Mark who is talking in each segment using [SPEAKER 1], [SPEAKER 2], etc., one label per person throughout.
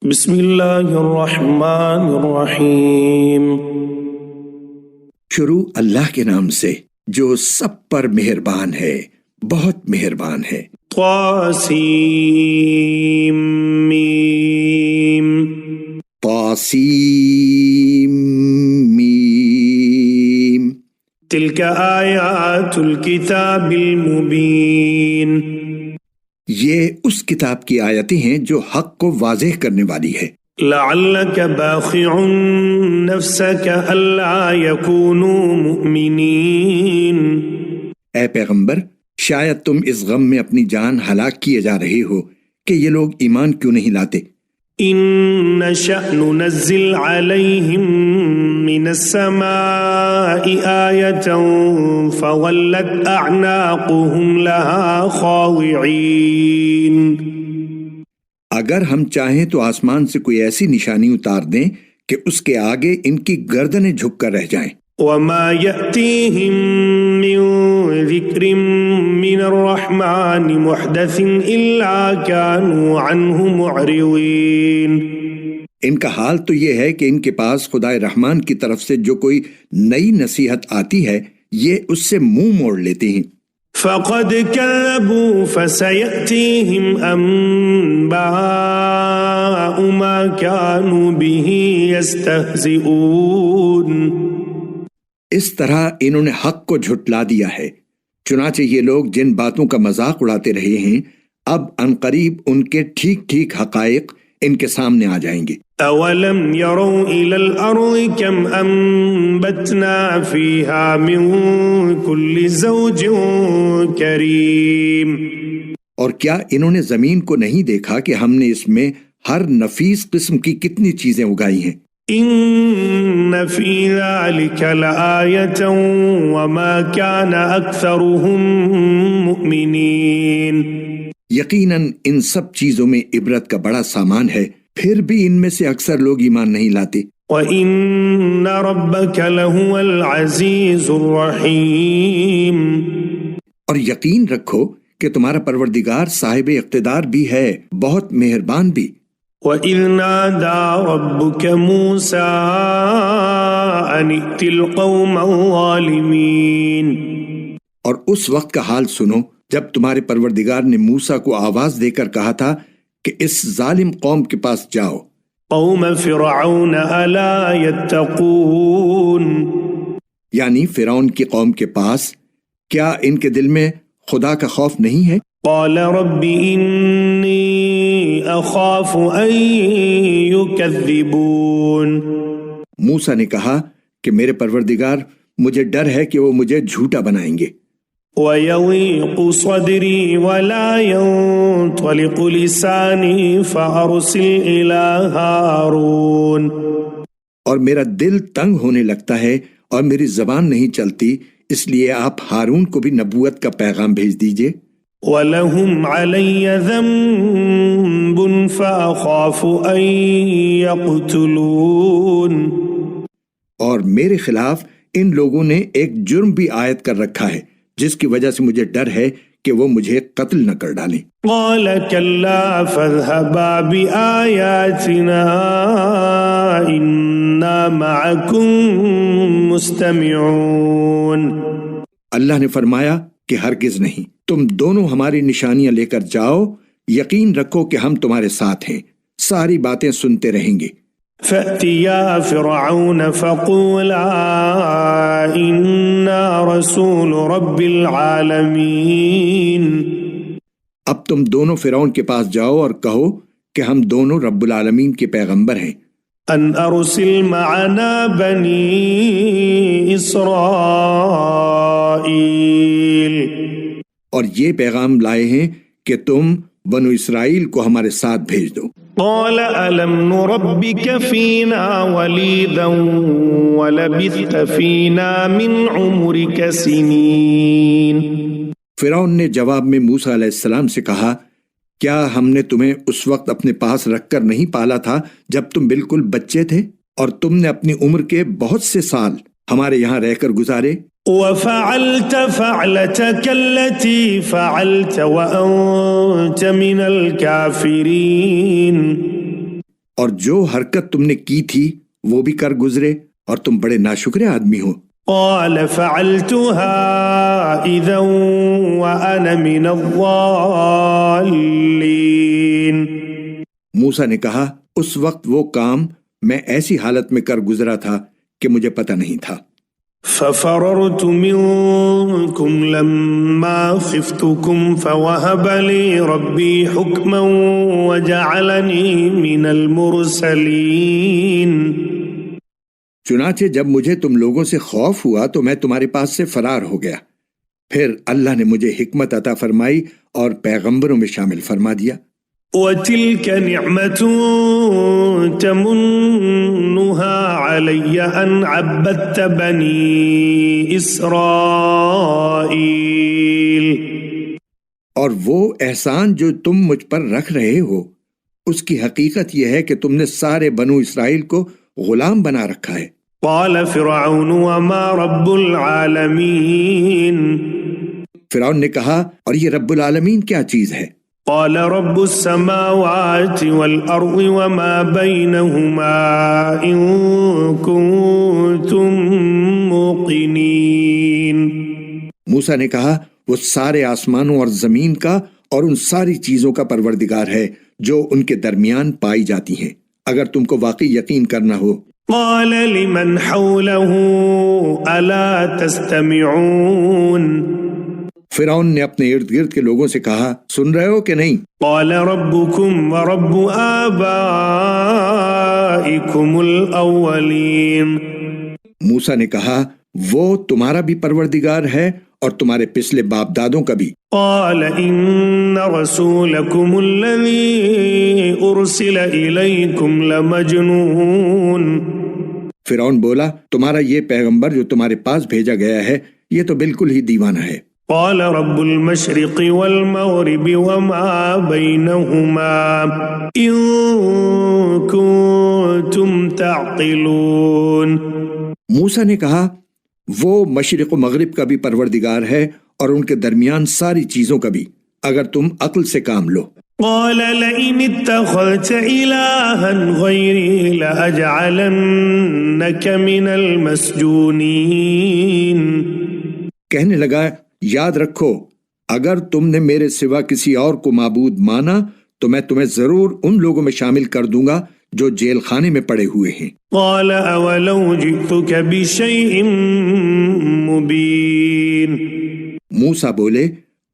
[SPEAKER 1] بسم اللہ الرحمن الرحیم۔
[SPEAKER 2] شروع اللہ کے نام سے جو سب پر مہربان ہے، بہت مہربان ہے۔
[SPEAKER 1] طاسیم میم۔
[SPEAKER 2] طاسیم میم۔
[SPEAKER 1] تلک آیات الکتاب المبین۔
[SPEAKER 2] یہ اس کتاب کی آیتیں ہیں جو حق کو واضح کرنے والی ہے۔
[SPEAKER 1] لعلک باخع نفسک الا یکونوا مؤمنین۔
[SPEAKER 2] اے پیغمبر، شاید تم اس غم میں اپنی جان ہلاک کیے جا رہے ہو کہ یہ لوگ ایمان کیوں نہیں لاتے۔
[SPEAKER 1] ان نشأ ننزل علیہم من السماء آیۃ فولت اعناقهم لها خاضعین۔
[SPEAKER 2] اگر ہم چاہیں تو آسمان سے کوئی ایسی نشانی اتار دیں کہ اس کے آگے ان کی گردنیں جھک کر رہ جائیں۔
[SPEAKER 1] وما يأتيهم من ذكر من الرحمن محدث إلا كانوا عنه معرضين۔
[SPEAKER 2] ان کا حال تو یہ ہے کہ ان کے پاس خدائے رحمان کی طرف سے جو کوئی نئی نصیحت آتی ہے یہ اس سے منہ موڑ لیتے ہیں۔
[SPEAKER 1] فقد كذبوا فسيأتيهم أنباء ما كانوا به يستهزئون۔
[SPEAKER 2] اس طرح انہوں نے حق کو جھٹلا دیا ہے، چنانچہ یہ لوگ جن باتوں کا مذاق اڑاتے رہے ہیں اب عنقریب ان کے ٹھیک ٹھیک حقائق ان کے سامنے آ جائیں گے۔
[SPEAKER 1] اولم يروا الى الارض كم انبتنا فيها من كل زوج كريم۔
[SPEAKER 2] اور کیا انہوں نے زمین کو نہیں دیکھا کہ ہم نے اس میں ہر نفیس قسم کی کتنی چیزیں اگائی ہیں۔
[SPEAKER 1] ان في ذلك لآية وما كان اكثرهم مؤمنين۔
[SPEAKER 2] یقیناً ان سب چیزوں میں عبرت کا بڑا سامان ہے، پھر بھی ان میں سے اکثر لوگ ایمان نہیں لاتے۔
[SPEAKER 1] وَإِنَّ رَبَّكَ لَهُوَ الْعَزِيزُ الرَّحِيمُ۔ اور
[SPEAKER 2] یقین رکھو کہ تمہارا پروردگار صاحب اقتدار بھی ہے، بہت مہربان بھی۔
[SPEAKER 1] وَإِذْ نَادَى رَبُّكَ مُوسَىٰ أَنِ ائْتِ الْقَوْمَ الظَّالِمِينَ۔
[SPEAKER 2] اور اس وقت کا حال سنو جب تمہارے پروردگار نے موسیٰ کو آواز دے کر کہا تھا کہ اس ظالم قوم کے پاس جاؤ۔
[SPEAKER 1] قوم فرعون الا يتقون۔
[SPEAKER 2] یعنی فرعون کی قوم کے پاس، کیا ان کے دل میں خدا کا خوف نہیں ہے؟
[SPEAKER 1] قال رب انی اخاف ان يكذبون۔
[SPEAKER 2] موسیٰ نے کہا کہ میرے پروردگار مجھے ڈر ہے کہ وہ مجھے جھوٹا بنائیں گے۔
[SPEAKER 1] وَيَضِيقُ صَدْرِي وَلَا يَنطَلِقُ لِسَانِي فَأَرْسِلْ إِلَىٰ هَارُونَ۔ اور
[SPEAKER 2] میرا دل تنگ ہونے لگتا ہے اور میری زبان نہیں چلتی، اس لیے آپ ہارون کو بھی نبوت کا پیغام بھیج دیجئے۔
[SPEAKER 1] وَلَهُمْ عَلَيَّ ذَنبٌ فَأَخَافُ أَن يَقْتُلُونِ۔
[SPEAKER 2] اور میرے خلاف ان لوگوں نے ایک جرم بھی عائد کر رکھا ہے جس کی وجہ سے مجھے ڈر ہے کہ وہ مجھے قتل نہ کر ڈالیں۔
[SPEAKER 1] قال كلا فاذهبا بآياتنا إنا معكم مستمعون۔
[SPEAKER 2] اللہ نے فرمایا کہ ہرگز نہیں، تم دونوں ہماری نشانیاں لے کر جاؤ، یقین رکھو کہ ہم تمہارے ساتھ ہیں، ساری باتیں سنتے رہیں گے۔
[SPEAKER 1] فأتيا فرعون فقولا إنا رسول رب العالمين۔
[SPEAKER 2] اب تم دونوں فرعون کے پاس جاؤ اور کہو کہ ہم دونوں رب العالمین کے پیغمبر ہیں۔
[SPEAKER 1] ان ارسل معنا بنی اسرائیل۔
[SPEAKER 2] اور یہ پیغام لائے ہیں کہ تم بنو اسرائیل کو ہمارے ساتھ بھیج دو۔
[SPEAKER 1] قال ألم نربك فينا وليدا ولبثت فينا من عمرك سنين۔
[SPEAKER 2] فرعون نے جواب میں موسیٰ علیہ السلام سے کہا، کیا ہم نے تمہیں اس وقت اپنے پاس رکھ کر نہیں پالا تھا جب تم بالکل بچے تھے، اور تم نے اپنی عمر کے بہت سے سال ہمارے یہاں رہ کر گزارے۔
[SPEAKER 1] وَفَعَلْتَ فَعْلَتَكَ الَّتِي فَعَلْتَ وَأَنْتَ مِنَ الْكَافِرِينَ۔
[SPEAKER 2] اور جو حرکت تم نے کی تھی وہ بھی کر گزرے اور تم بڑے ناشکرے آدمی ہو۔
[SPEAKER 1] قال فعلتها إذا وأنا من الضالين۔
[SPEAKER 2] موسیٰ نے کہا اس وقت وہ کام میں ایسی حالت میں کر گزرا تھا کہ مجھے پتہ نہیں تھا۔
[SPEAKER 1] ففررت منكم لما خفتكم فوهب لي ربي حكما وجعلني من المرسلين۔
[SPEAKER 2] چنانچہ جب مجھے تم لوگوں سے خوف ہوا تو میں تمہارے پاس سے فرار ہو گیا، پھر اللہ نے مجھے حکمت عطا فرمائی اور پیغمبروں میں شامل فرما دیا۔
[SPEAKER 1] وَتِلْكَ نِعْمَةٌ تَمُنُّهَا عَلَيَّ أَنْ عَبَّدْتَ بَنِي إِسْرَائِيلَ۔
[SPEAKER 2] اور وہ احسان جو تم مجھ پر رکھ رہے ہو اس کی حقیقت یہ ہے کہ تم نے سارے بنو اسرائیل کو غلام بنا رکھا ہے۔
[SPEAKER 1] قال فرعون وما رب العالمین۔
[SPEAKER 2] فرعون نے کہا اور یہ رب العالمین کیا چیز ہے؟
[SPEAKER 1] قال رب السماوات والأرض وما بينهما إن كنتم موقنين۔
[SPEAKER 2] موسیٰ نے کہا وہ سارے آسمانوں اور زمین کا اور ان ساری چیزوں کا پروردگار ہے جو ان کے درمیان پائی جاتی ہیں، اگر تم کو واقعی یقین کرنا ہو۔
[SPEAKER 1] قال لمن حوله ألا تستمعون۔
[SPEAKER 2] فرعون نے اپنے ارد گرد کے لوگوں سے کہا سن رہے ہو کہ نہیں؟
[SPEAKER 1] قال ربكم ورب آبائكم الأولين۔
[SPEAKER 2] موسیٰ نے کہا وہ تمہارا بھی پروردگار ہے اور تمہارے پچھلے باپ دادوں کا بھی۔
[SPEAKER 1] قال إن رسولكم الذي أرسل إليكم لمجنون۔
[SPEAKER 2] فرعون بولا تمہارا یہ پیغمبر جو تمہارے پاس بھیجا گیا ہے یہ تو بالکل ہی دیوانہ ہے۔
[SPEAKER 1] قال رب المشرق والمغرب وما بينهما إن كنتم تعقلون۔
[SPEAKER 2] موسیٰ نے کہا وہ مشرق و مغرب کا بھی پروردگار ہے اور ان کے درمیان ساری چیزوں کا بھی، اگر تم عقل سے کام لو۔
[SPEAKER 1] قال لئن اتخذت إلها غيري لأجعلنك من المسجونين۔
[SPEAKER 2] کہنے لگا یاد رکھو اگر تم نے میرے سوا کسی اور کو معبود مانا تو میں تمہیں ضرور ان لوگوں میں شامل کر دوں گا جو جیل خانے میں پڑے ہوئے ہیں۔
[SPEAKER 1] قال اولو جئتك بشيء مبين۔
[SPEAKER 2] موسیٰ بولے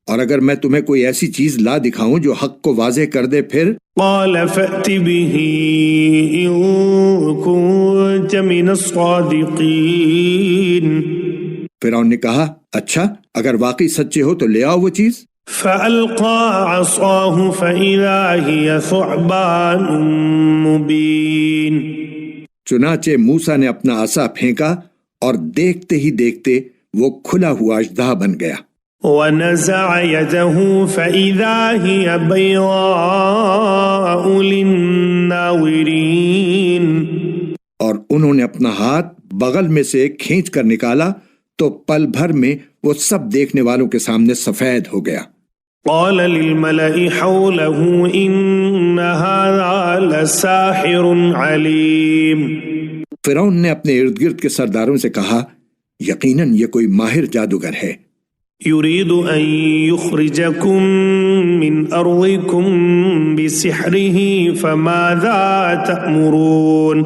[SPEAKER 2] اور اگر میں تمہیں کوئی ایسی چیز لا دکھاؤں جو حق کو واضح کر دے پھر؟
[SPEAKER 1] قال فأت به إن كنت من الصادقين۔
[SPEAKER 2] فرعون نے کہا اچھا اگر واقعی سچے ہو تو لے آؤ وہ چیز۔
[SPEAKER 1] فألقى عصاه فإذا هي ثعبان مبين۔
[SPEAKER 2] چنانچہ موسیٰ نے اپنا عصا پھینکا اور دیکھتے ہی دیکھتے وہ کھلا ہوا اژدہا بن گیا۔
[SPEAKER 1] ونزع يده فإذا هي بيضاء للناظرين۔
[SPEAKER 2] اور انہوں نے اپنا ہاتھ بغل میں سے کھینچ کر نکالا تو پل بھر میں وہ سب دیکھنے والوں کے سامنے سفید ہو گیا۔
[SPEAKER 1] قال للملأ حوله إن هذا لساحر عليم۔
[SPEAKER 2] فرعون نے اپنے ارد گرد کے سرداروں سے کہا یقیناً یہ کوئی ماہر جادوگر ہے۔
[SPEAKER 1] يريد أن يخرجكم من أرضكم بسحره فماذا تأمرون۔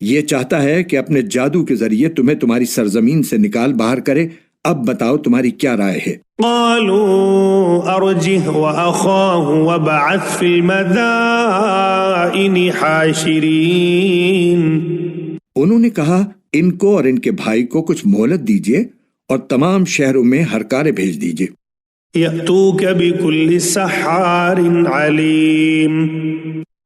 [SPEAKER 2] یہ چاہتا ہے کہ اپنے جادو کے ذریعے تمہیں تمہاری سرزمین سے نکال باہر کرے، اب بتاؤ تمہاری کیا رائے ہے؟
[SPEAKER 1] قالوا أرجه وأخاه وابعث في المدائن حاشرين۔
[SPEAKER 2] انہوں نے کہا ان کو اور ان کے بھائی کو کچھ مہلت دیجیے اور تمام شہروں میں ہرکارے بھیج دیجیے۔
[SPEAKER 1] يأتوك بكل سحار عليم۔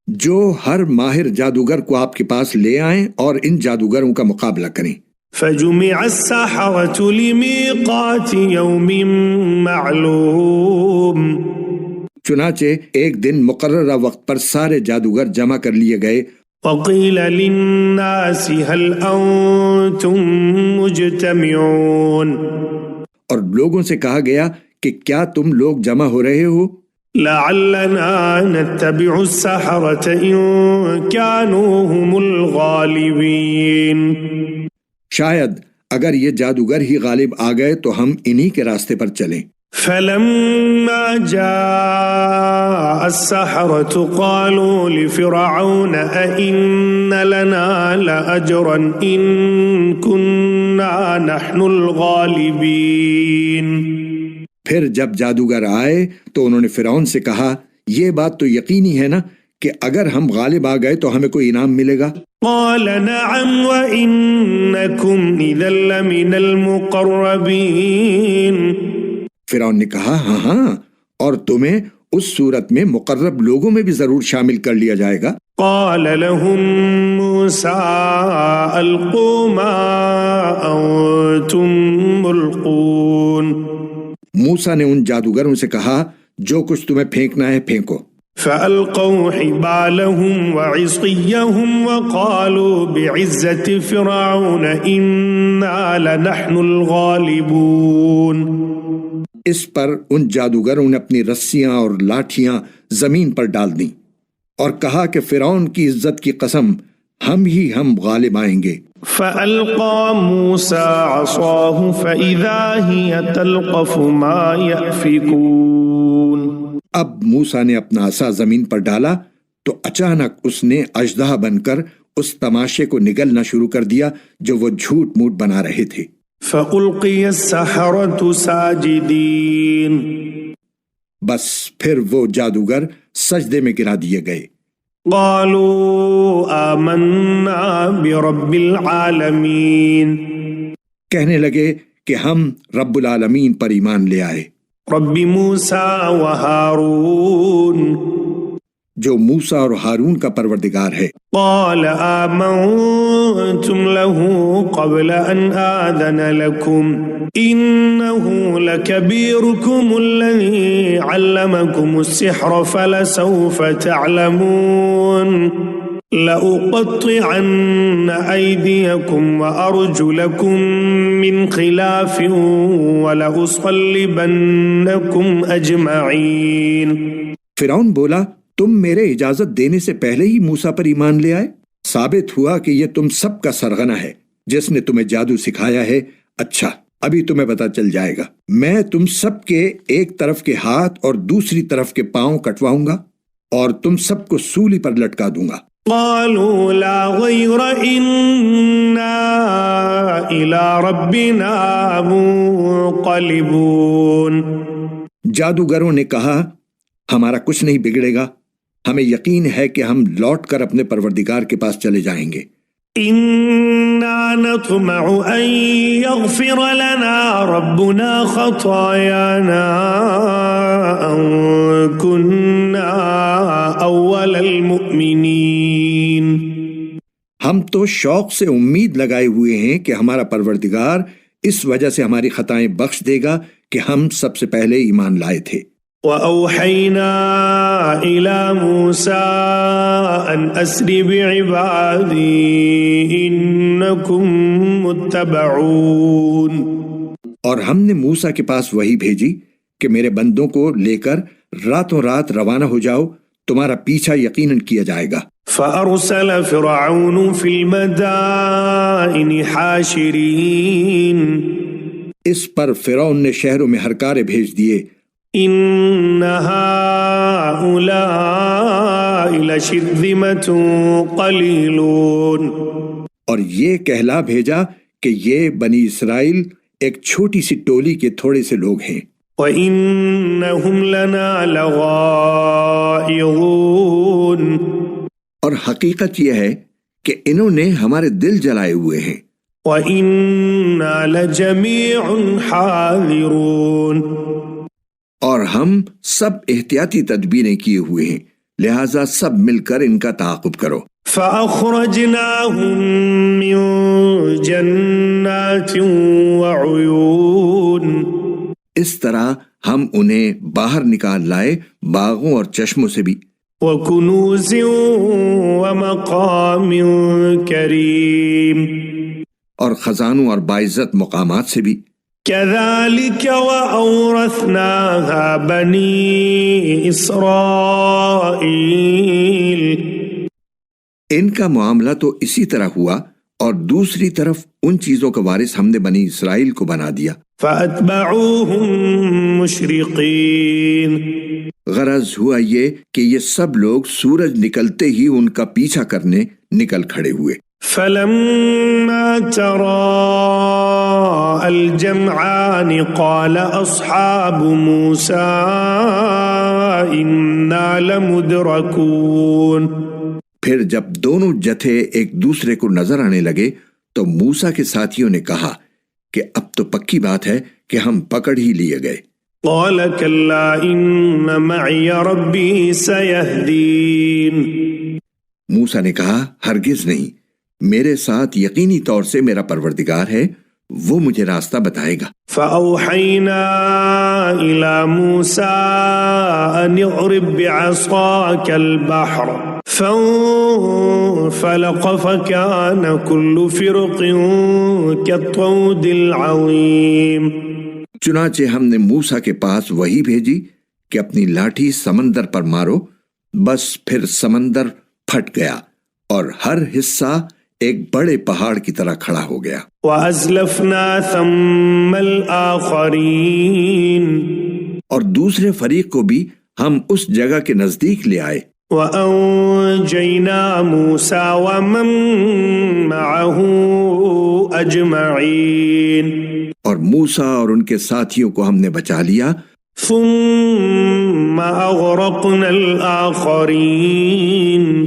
[SPEAKER 2] جو ہر ماہر جادوگر کو آپ کے پاس لے آئیں اور ان جادوگروں کا مقابلہ کریں۔
[SPEAKER 1] فجمع السحرة لميقات يوم معلوم۔
[SPEAKER 2] چنانچہ ایک دن مقررہ وقت پر سارے جادوگر جمع کر لیے گئے۔
[SPEAKER 1] وقيل للناس هل أنتم مجتمعون۔
[SPEAKER 2] اور لوگوں سے کہا گیا کہ کیا تم لوگ جمع ہو رہے ہو؟
[SPEAKER 1] لعلنا نتبع السحرة إن كانوا هم الغالبين.
[SPEAKER 2] شاید اگر یہ جادوگر ہی غالب آ گئے تو ہم انہی کے راستے پر چلیں.
[SPEAKER 1] فلما جاء السحرة قالوا لفرعون أئن لنا لأجرا إن كنا نحن الغالبين.
[SPEAKER 2] پھر جب جادوگر آئے تو انہوں نے فرعون سے کہا یہ بات تو یقینی ہے نا کہ اگر ہم غالب آ گئے تو ہمیں کوئی انعام ملے گا.
[SPEAKER 1] قال نعم وإنكم إذا لمن المقربين.
[SPEAKER 2] فرعون نے کہا ہاں اور تمہیں اس صورت میں مقرب لوگوں میں بھی ضرور شامل کر لیا جائے گا.
[SPEAKER 1] قال لهم موسى ألقوا ما أنتم ملقون.
[SPEAKER 2] موسیٰ نے ان جادوگروں سے کہا جو کچھ تمہیں پھینکنا ہے پھینکو.
[SPEAKER 1] فألقوا حبالهم وعصيهم وقالوا بعزة فرعون إنا لنحن الغالبون.
[SPEAKER 2] اس پر ان جادوگروں نے اپنی رسیاں اور لاٹھیاں زمین پر ڈال دیں اور کہا کہ فرعون کی عزت کی قسم ہم غالب آئیں گے.
[SPEAKER 1] فألقى موسى عصاه فإذا هي تلقف ما يأفكون.
[SPEAKER 2] اب موسیٰ نے اپنا عصا زمین پر ڈالا تو اچانک اس نے اژدہا بن کر اس تماشے کو نگلنا شروع کر دیا جو وہ جھوٹ موٹ بنا رہے تھے.
[SPEAKER 1] فألقي السحرة ساجدين.
[SPEAKER 2] بس پھر وہ جادوگر سجدے میں گرا دیے گئے.
[SPEAKER 1] قالوا آمنا برب العالمین.
[SPEAKER 2] کہنے لگے کہ ہم رب العالمین پر ایمان لے آئے.
[SPEAKER 1] رب موسیٰ و ہارون.
[SPEAKER 2] جو موسیٰ اور ہارون کا پروردگار ہے.
[SPEAKER 1] قال آمنتم له قبل ان آذن لكم إنه لكبيركم الذي علمكم السحر فلسوف تعلمون لأقطعن أيديكم وأرجلكم من خلاف ولأصلبنكم أجمعين.
[SPEAKER 2] فرعون بولا تم میرے اجازت دینے سے پہلے ہی موسیٰ پر ایمان لے آئے. ثابت ہوا کہ یہ تم سب کا سرغنہ ہے جس نے تمہیں جادو سکھایا ہے. اچھا ابھی تمہیں پتا چل جائے گا. میں تم سب کے ایک طرف کے ہاتھ اور دوسری طرف کے پاؤں کٹواؤں گا اور تم سب کو سولی پر لٹکا دوں گا.
[SPEAKER 1] قالوا لا غير إنا إلى ربنا منقلبون.
[SPEAKER 2] جادوگروں نے کہا ہمارا کچھ نہیں بگڑے گا، ہمیں یقین ہے کہ ہم لوٹ کر اپنے پروردگار کے پاس چلے جائیں گے.
[SPEAKER 1] إنا نطمع أن يغفر لنا ربنا خطايانا أن كنا أول المؤمنين.
[SPEAKER 2] ہم تو شوق سے امید لگائے ہوئے ہیں کہ ہمارا پروردگار اس وجہ سے ہماری خطائیں بخش دے گا کہ ہم سب سے پہلے ایمان لائے تھے.
[SPEAKER 1] وَأَوْحَيْنَا إِلَى مُوسَىٰ أَنْ أَسْرِ بِعِبَادِي إِنَّكُمْ مُتَّبَعُونَ.
[SPEAKER 2] اور ہم نے موسیٰ کے پاس وحی بھیجی کہ میرے بندوں کو لے کر راتوں رات روانہ ہو جاؤ، تمہارا پیچھا یقیناً کیا جائے گا.
[SPEAKER 1] فَأَرْسَلَ فِرْعَوْنُ فِي الْمَدَائِنِ حَاشِرِينَ.
[SPEAKER 2] اس پر فرعون نے شہروں میں ہرکارے بھیج دیے.
[SPEAKER 1] إِنَّ هَٰؤُلَاءِ لَشِرْذِمَةٌ قَلِيلُونَ.
[SPEAKER 2] اور یہ کہلا بھیجا کہ یہ بنی اسرائیل ایک چھوٹی سی ٹولی کے تھوڑے سے لوگ ہیں.
[SPEAKER 1] وَإِنَّهُمْ لَنَا لَغَائِظُونَ.
[SPEAKER 2] اور حقیقت یہ ہے کہ انہوں نے ہمارے دل جلائے ہوئے ہیں.
[SPEAKER 1] وَإِنَّا لَجَمِيعٌ حَاذِرُونَ.
[SPEAKER 2] اور ہم سب احتیاطی تدبیریں کیے ہوئے ہیں، لہٰذا سب مل کر ان کا تعاقب کرو.
[SPEAKER 1] فَأَخْرَجْنَاهُمْ مِنْ جَنَّاتٍ وَعُيُونٍ.
[SPEAKER 2] اس طرح ہم انہیں باہر نکال لائے باغوں اور چشموں سے بھی.
[SPEAKER 1] وَكُنُوزٍ وَمَقَامٍ كَرِيمٍ.
[SPEAKER 2] اور خزانوں اور باعزت مقامات سے بھی.
[SPEAKER 1] كذلك وأورثناها بني إسرائيل.
[SPEAKER 2] ان کا معاملہ تو اسی طرح ہوا، اور دوسری طرف ان چیزوں کا وارث ہم نے بنی اسرائیل کو بنا دیا۔
[SPEAKER 1] فأتبعوهم مشرقين.
[SPEAKER 2] غرض ہوا یہ کہ یہ سب لوگ سورج نکلتے ہی ان کا پیچھا کرنے نکل کھڑے ہوئے۔
[SPEAKER 1] فلما تراءى الجمعان قال أصحاب موسى إنا لمدركون.
[SPEAKER 2] پھر جب دونوں جتھے ایک دوسرے کو نظر آنے لگے تو موسیٰ کے ساتھیوں نے کہا کہ اب تو پکی بات ہے کہ ہم پکڑ ہی لیے گئے۔
[SPEAKER 1] قال كلا إن معي ربي سيهدين.
[SPEAKER 2] موسیٰ نے کہا ہرگز نہیں، میرے ساتھ یقینی طور سے میرا پروردگار ہے، وہ مجھے راستہ بتائے گا۔
[SPEAKER 1] فأوحينا إلى موسى أن اضرب بعصاك البحر فانفلق فكان كل فرق كالطود العظيم.
[SPEAKER 2] چنانچہ ہم نے موسیٰ کے پاس وحی بھیجی کہ اپنی لاٹھی سمندر پر مارو، بس پھر سمندر پھٹ گیا اور ہر حصہ ایک بڑے پہاڑ کی طرح کھڑا ہو گیا۔
[SPEAKER 1] وَأَزْلَفْنَا ثَمَّ الْآخَرِينَ.
[SPEAKER 2] اور دوسرے فریق کو بھی ہم اس جگہ کے نزدیک لے آئے۔
[SPEAKER 1] وَأَنْجَيْنَا مُوسَى وَمَن مَّعَهُ أَجْمَعِينَ.
[SPEAKER 2] اور موسیٰ اور ان کے ساتھیوں کو ہم نے بچا لیا۔
[SPEAKER 1] ثُمَّ أَغْرَقْنَا الْآخَرِينَ.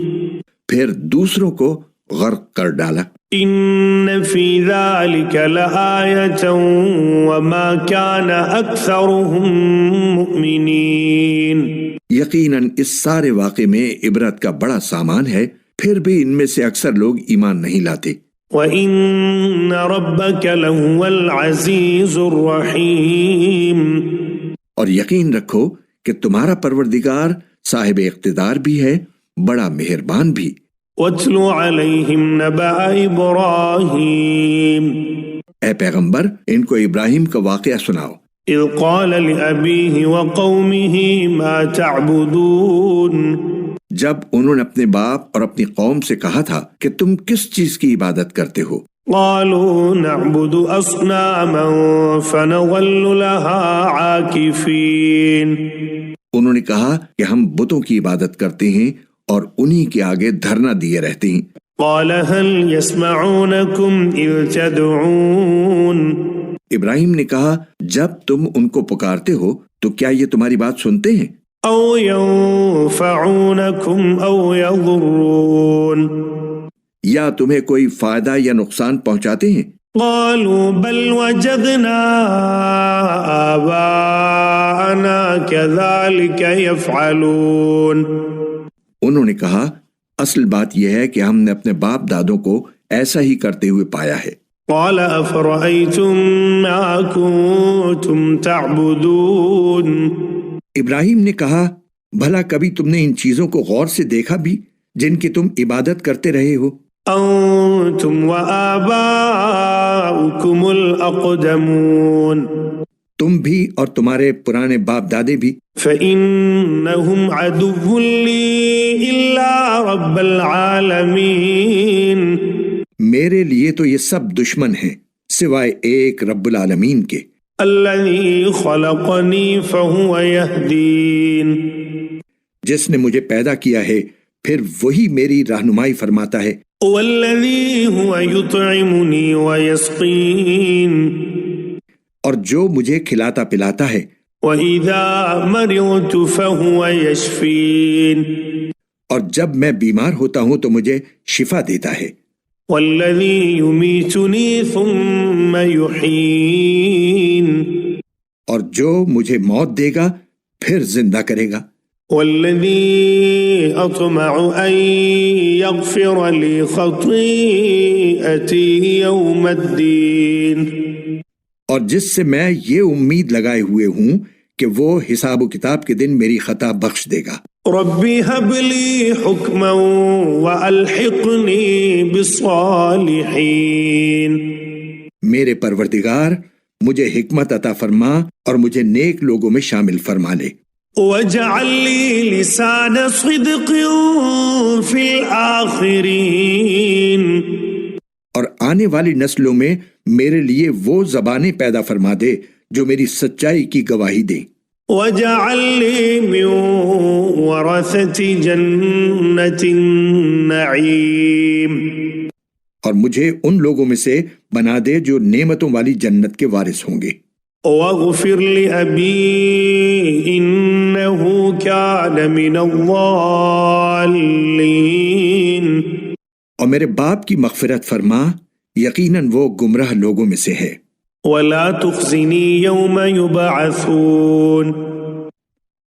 [SPEAKER 2] پھر دوسروں کو غرق کر ڈالا۔
[SPEAKER 1] إِنَّ فِي ذَلِكَ لَآيَةً وَمَا كَانَ أَكْثَرُهُم مُؤْمِنِينَ.
[SPEAKER 2] یقیناً اس سارے واقعے میں عبرت کا بڑا سامان ہے، پھر بھی ان میں سے اکثر لوگ ایمان نہیں لاتے۔
[SPEAKER 1] وَإِنَّ رَبَّكَ لَهُوَ الْعَزِيزُ الرَّحِيمُ.
[SPEAKER 2] اور یقین رکھو کہ تمہارا پروردگار صاحب اقتدار بھی ہے، بڑا مہربان بھی۔
[SPEAKER 1] وَاتْلُ عَلَيْهِمْ نَبَأَ إِبْرَاهِيمَ.
[SPEAKER 2] اے پیغمبر ان کو ابراہیم کا واقعہ سناؤ۔
[SPEAKER 1] إِذْ قَالَ لِأَبِيهِ وَقَوْمِهِ مَا تَعْبُدُونَ.
[SPEAKER 2] جب انہوں نے اپنے باپ اور اپنی قوم سے کہا تھا کہ تم کس چیز کی عبادت کرتے ہو؟
[SPEAKER 1] قَالُوا نَعْبُدُ أَصْنَامًا فَنَظَلُّ لَهَا عَاكِفِينَ.
[SPEAKER 2] انہوں نے کہا کہ ہم بتوں کی عبادت کرتے ہیں اور انہی کے آگے دھرنا دیے رہتے ہیں۔
[SPEAKER 1] قَالَ هَلْ يَسْمَعُونَكُمْ إِذْ تَدْعُونَ.
[SPEAKER 2] ابراہیم نے کہا جب تم ان کو پکارتے ہو تو کیا یہ تمہاری بات سنتے ہیں؟
[SPEAKER 1] أَوْ يَنفَعُونَكُمْ أَوْ يَضُرُّونَ.
[SPEAKER 2] یا تمہیں کوئی فائدہ یا نقصان پہنچاتے ہیں؟
[SPEAKER 1] قالوا بل وجدنا آباءنا كذلك يفعلون.
[SPEAKER 2] انہوں نے کہا اصل بات یہ ہے کہ ہم نے اپنے باپ دادوں کو ایسا ہی کرتے ہوئے پایا ہے۔
[SPEAKER 1] قال أفرأيتم ما كنتم تعبدون.
[SPEAKER 2] ابراہیم نے کہا بھلا کبھی تم نے ان چیزوں کو غور سے دیکھا بھی جن کی تم عبادت کرتے رہے ہو؟
[SPEAKER 1] أنتم وآباؤكم الأقدمون.
[SPEAKER 2] تم بھی اور تمہارے پرانے باپ دادے بھی۔
[SPEAKER 1] فإنهم عدو لي إلا رب العالمين.
[SPEAKER 2] میرے لیے تو یہ سب دشمن ہیں سوائے ایک رب العالمین کے۔
[SPEAKER 1] الذي خلقني فهو يهدين.
[SPEAKER 2] جس نے مجھے پیدا کیا ہے پھر وہی میری رہنمائی فرماتا ہے۔
[SPEAKER 1] والذي هو يطعمني ويسقين.
[SPEAKER 2] اور جو مجھے کھلاتا پلاتا ہے۔
[SPEAKER 1] وإذا مرضت فهو يشفين.
[SPEAKER 2] اور جب میں بیمار ہوتا ہوں تو مجھے شفا دیتا ہے۔
[SPEAKER 1] والذي يميتني ثم يحيين.
[SPEAKER 2] اور جو مجھے موت دے گا پھر زندہ کرے گا۔
[SPEAKER 1] والذي أطمع أن يغفر لي خطيئتي يوم الدين.
[SPEAKER 2] اور جس سے میں یہ امید لگائے ہوئے ہوں کہ وہ حساب و کتاب کے دن میری خطا بخش دے گا۔
[SPEAKER 1] ربي هب لي حكما وألحقني بالصالحين.
[SPEAKER 2] میرے پروردگار مجھے حکمت عطا فرما اور مجھے نیک لوگوں میں شامل فرما لے۔
[SPEAKER 1] واجعل لي لسان صدق في الآخرين،
[SPEAKER 2] اور آنے والی نسلوں میں میرے لیے وہ زبانیں پیدا فرما دے جو میری سچائی کی گواہی دیں۔
[SPEAKER 1] واجعل لي من ورثة جنة النعيم،
[SPEAKER 2] اور مجھے ان لوگوں میں سے بنا دے جو نعمتوں والی جنت کے وارث ہوں گے۔
[SPEAKER 1] واغفر لأبي إنه كان من الضالين،
[SPEAKER 2] اور میرے باپ کی مغفرت فرما، یقیناً وہ گمراہ لوگوں میں سے ہے۔
[SPEAKER 1] ولا تخزني يوم يبعثون،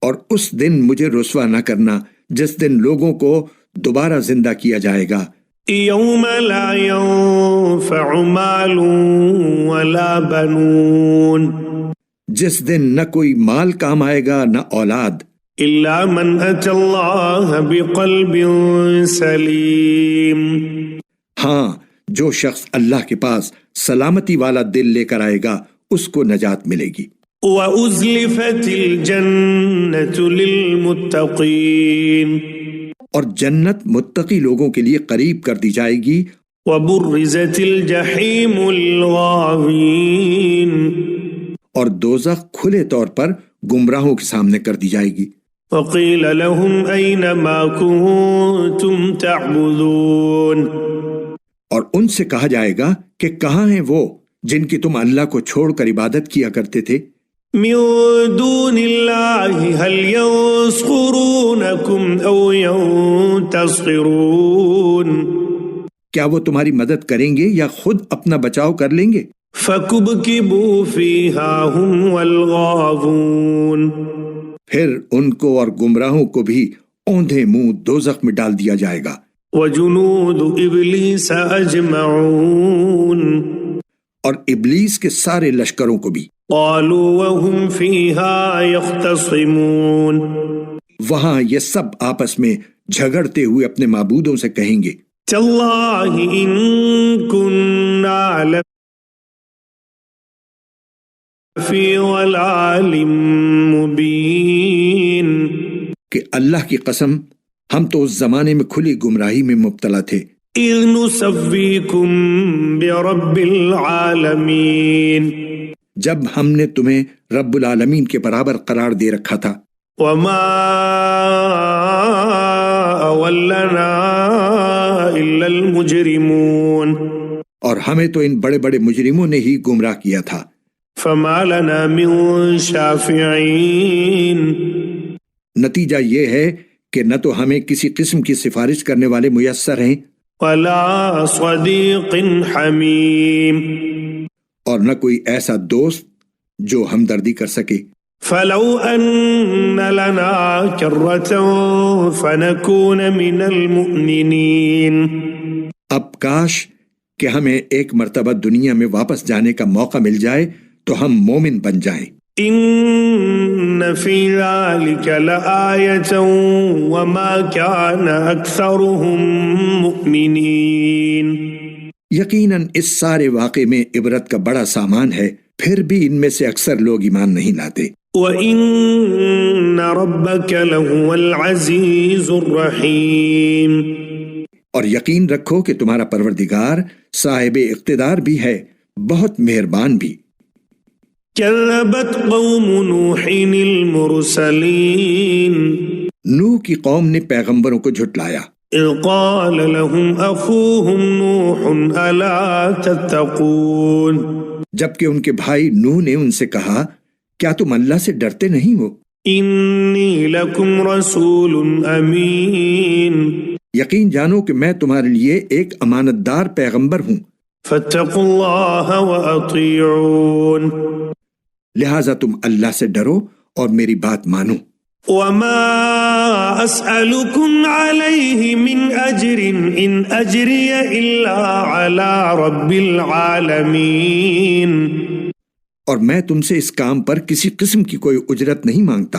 [SPEAKER 2] اور اس دن مجھے رسوا نہ کرنا جس دن لوگوں کو دوبارہ زندہ کیا جائے گا۔
[SPEAKER 1] يوم لا ينفع مال ولا بنون،
[SPEAKER 2] جس دن نہ کوئی مال کام آئے گا نہ اولاد،
[SPEAKER 1] إلا من أتى الله بقلب سليم،
[SPEAKER 2] ہاں جو شخص اللہ کے پاس سلامتی والا دل لے کر آئے گا اس کو نجات ملے گی۔
[SPEAKER 1] وأزلفت الجنة للمتقين،
[SPEAKER 2] اور جنت متقی لوگوں کے لیے قریب کر دی جائے گی۔
[SPEAKER 1] وبرزت الجحيم للغاوين،
[SPEAKER 2] اور دوزخ کھلے طور پر گمراہوں کے سامنے کر دی جائے گی۔
[SPEAKER 1] وقيل لهم أين ما كنتم تعبدون،
[SPEAKER 2] اور ان سے کہا جائے گا کہ کہاں ہیں وہ جن کی تم اللہ کو چھوڑ کر عبادت کیا کرتے تھے؟
[SPEAKER 1] من دون الله هل ينصرونكم أو ينتصرون،
[SPEAKER 2] کیا وہ تمہاری مدد کریں گے یا خود اپنا بچاؤ کر لیں گے؟
[SPEAKER 1] فكبكبوا فيها هم والغاوون،
[SPEAKER 2] پھر ان کو اور گمراہوں کو بھی اوندھے منہ دوزخ میں ڈال دیا جائے گا۔
[SPEAKER 1] وجنود إبليس أجمعون،
[SPEAKER 2] اور ابلیس کے سارے لشکروں کو بھی۔
[SPEAKER 1] قالوا وهم فيها يختصمون،
[SPEAKER 2] وہاں یہ سب آپس میں جھگڑتے ہوئے اپنے معبودوں سے کہیں گے،
[SPEAKER 1] تالله إن كنا لفي ضلال مبين،
[SPEAKER 2] کہ اللہ کی قسم ہم تو اس زمانے میں کھلی گمراہی میں مبتلا تھے،
[SPEAKER 1] إذ نسويكم برب العالمين،
[SPEAKER 2] جب ہم نے تمہیں رب العالمین کے برابر قرار دے رکھا تھا۔
[SPEAKER 1] وما أولنا إلا المجرمون،
[SPEAKER 2] اور ہمیں تو ان بڑے بڑے مجرموں نے ہی گمراہ کیا تھا۔
[SPEAKER 1] فما لنا من شافعين،
[SPEAKER 2] نتیجہ یہ ہے کہ نہ تو ہمیں کسی قسم کی سفارش کرنے والے میسر ہیں
[SPEAKER 1] ولا صديق حميم،
[SPEAKER 2] اور نہ کوئی ایسا دوست جو ہمدردی کر سکے۔
[SPEAKER 1] فلو أن لنا كرة فنكون من المؤمنين،
[SPEAKER 2] اب کاش کہ ہمیں ایک مرتبہ دنیا میں واپس جانے کا موقع مل جائے تو ہم مومن بن جائیں۔
[SPEAKER 1] إن في ذلك لآية وما كان أكثرهم مؤمنين،
[SPEAKER 2] یقیناً اس سارے واقعے میں عبرت کا بڑا سامان ہے، پھر بھی ان میں سے اکثر لوگ ایمان نہیں لاتے۔
[SPEAKER 1] وَإِنَّ رَبَّكَ لَهُوَ الْعَزِيزُ الرَّحِيمُ،
[SPEAKER 2] اور یقین رکھو کہ تمہارا پروردگار صاحب اقتدار بھی ہے، بہت مہربان بھی۔
[SPEAKER 1] كذبت قوم نوح المرسلين،
[SPEAKER 2] نوح کی قوم نے پیغمبروں کو جھٹلایا،
[SPEAKER 1] إذ قال لهم أخوهم نوح ألا تتقون،
[SPEAKER 2] جبکہ ان کے بھائی نوح نے ان سے کہا کیا تم اللہ سے ڈرتے نہیں ہو؟
[SPEAKER 1] إني لكم رسول أمين،
[SPEAKER 2] یقین جانو کہ میں تمہارے لیے ایک امانت دار پیغمبر ہوں،
[SPEAKER 1] فاتقوا الله وأطيعون،
[SPEAKER 2] لہٰذا تم اللہ سے ڈرو اور میری بات مانو۔
[SPEAKER 1] وما أسألكم عليه من أجر إن أجري إلا على رب العالمين،
[SPEAKER 2] اور میں تم سے اس کام پر کسی قسم کی کوئی اجرت نہیں مانگتا،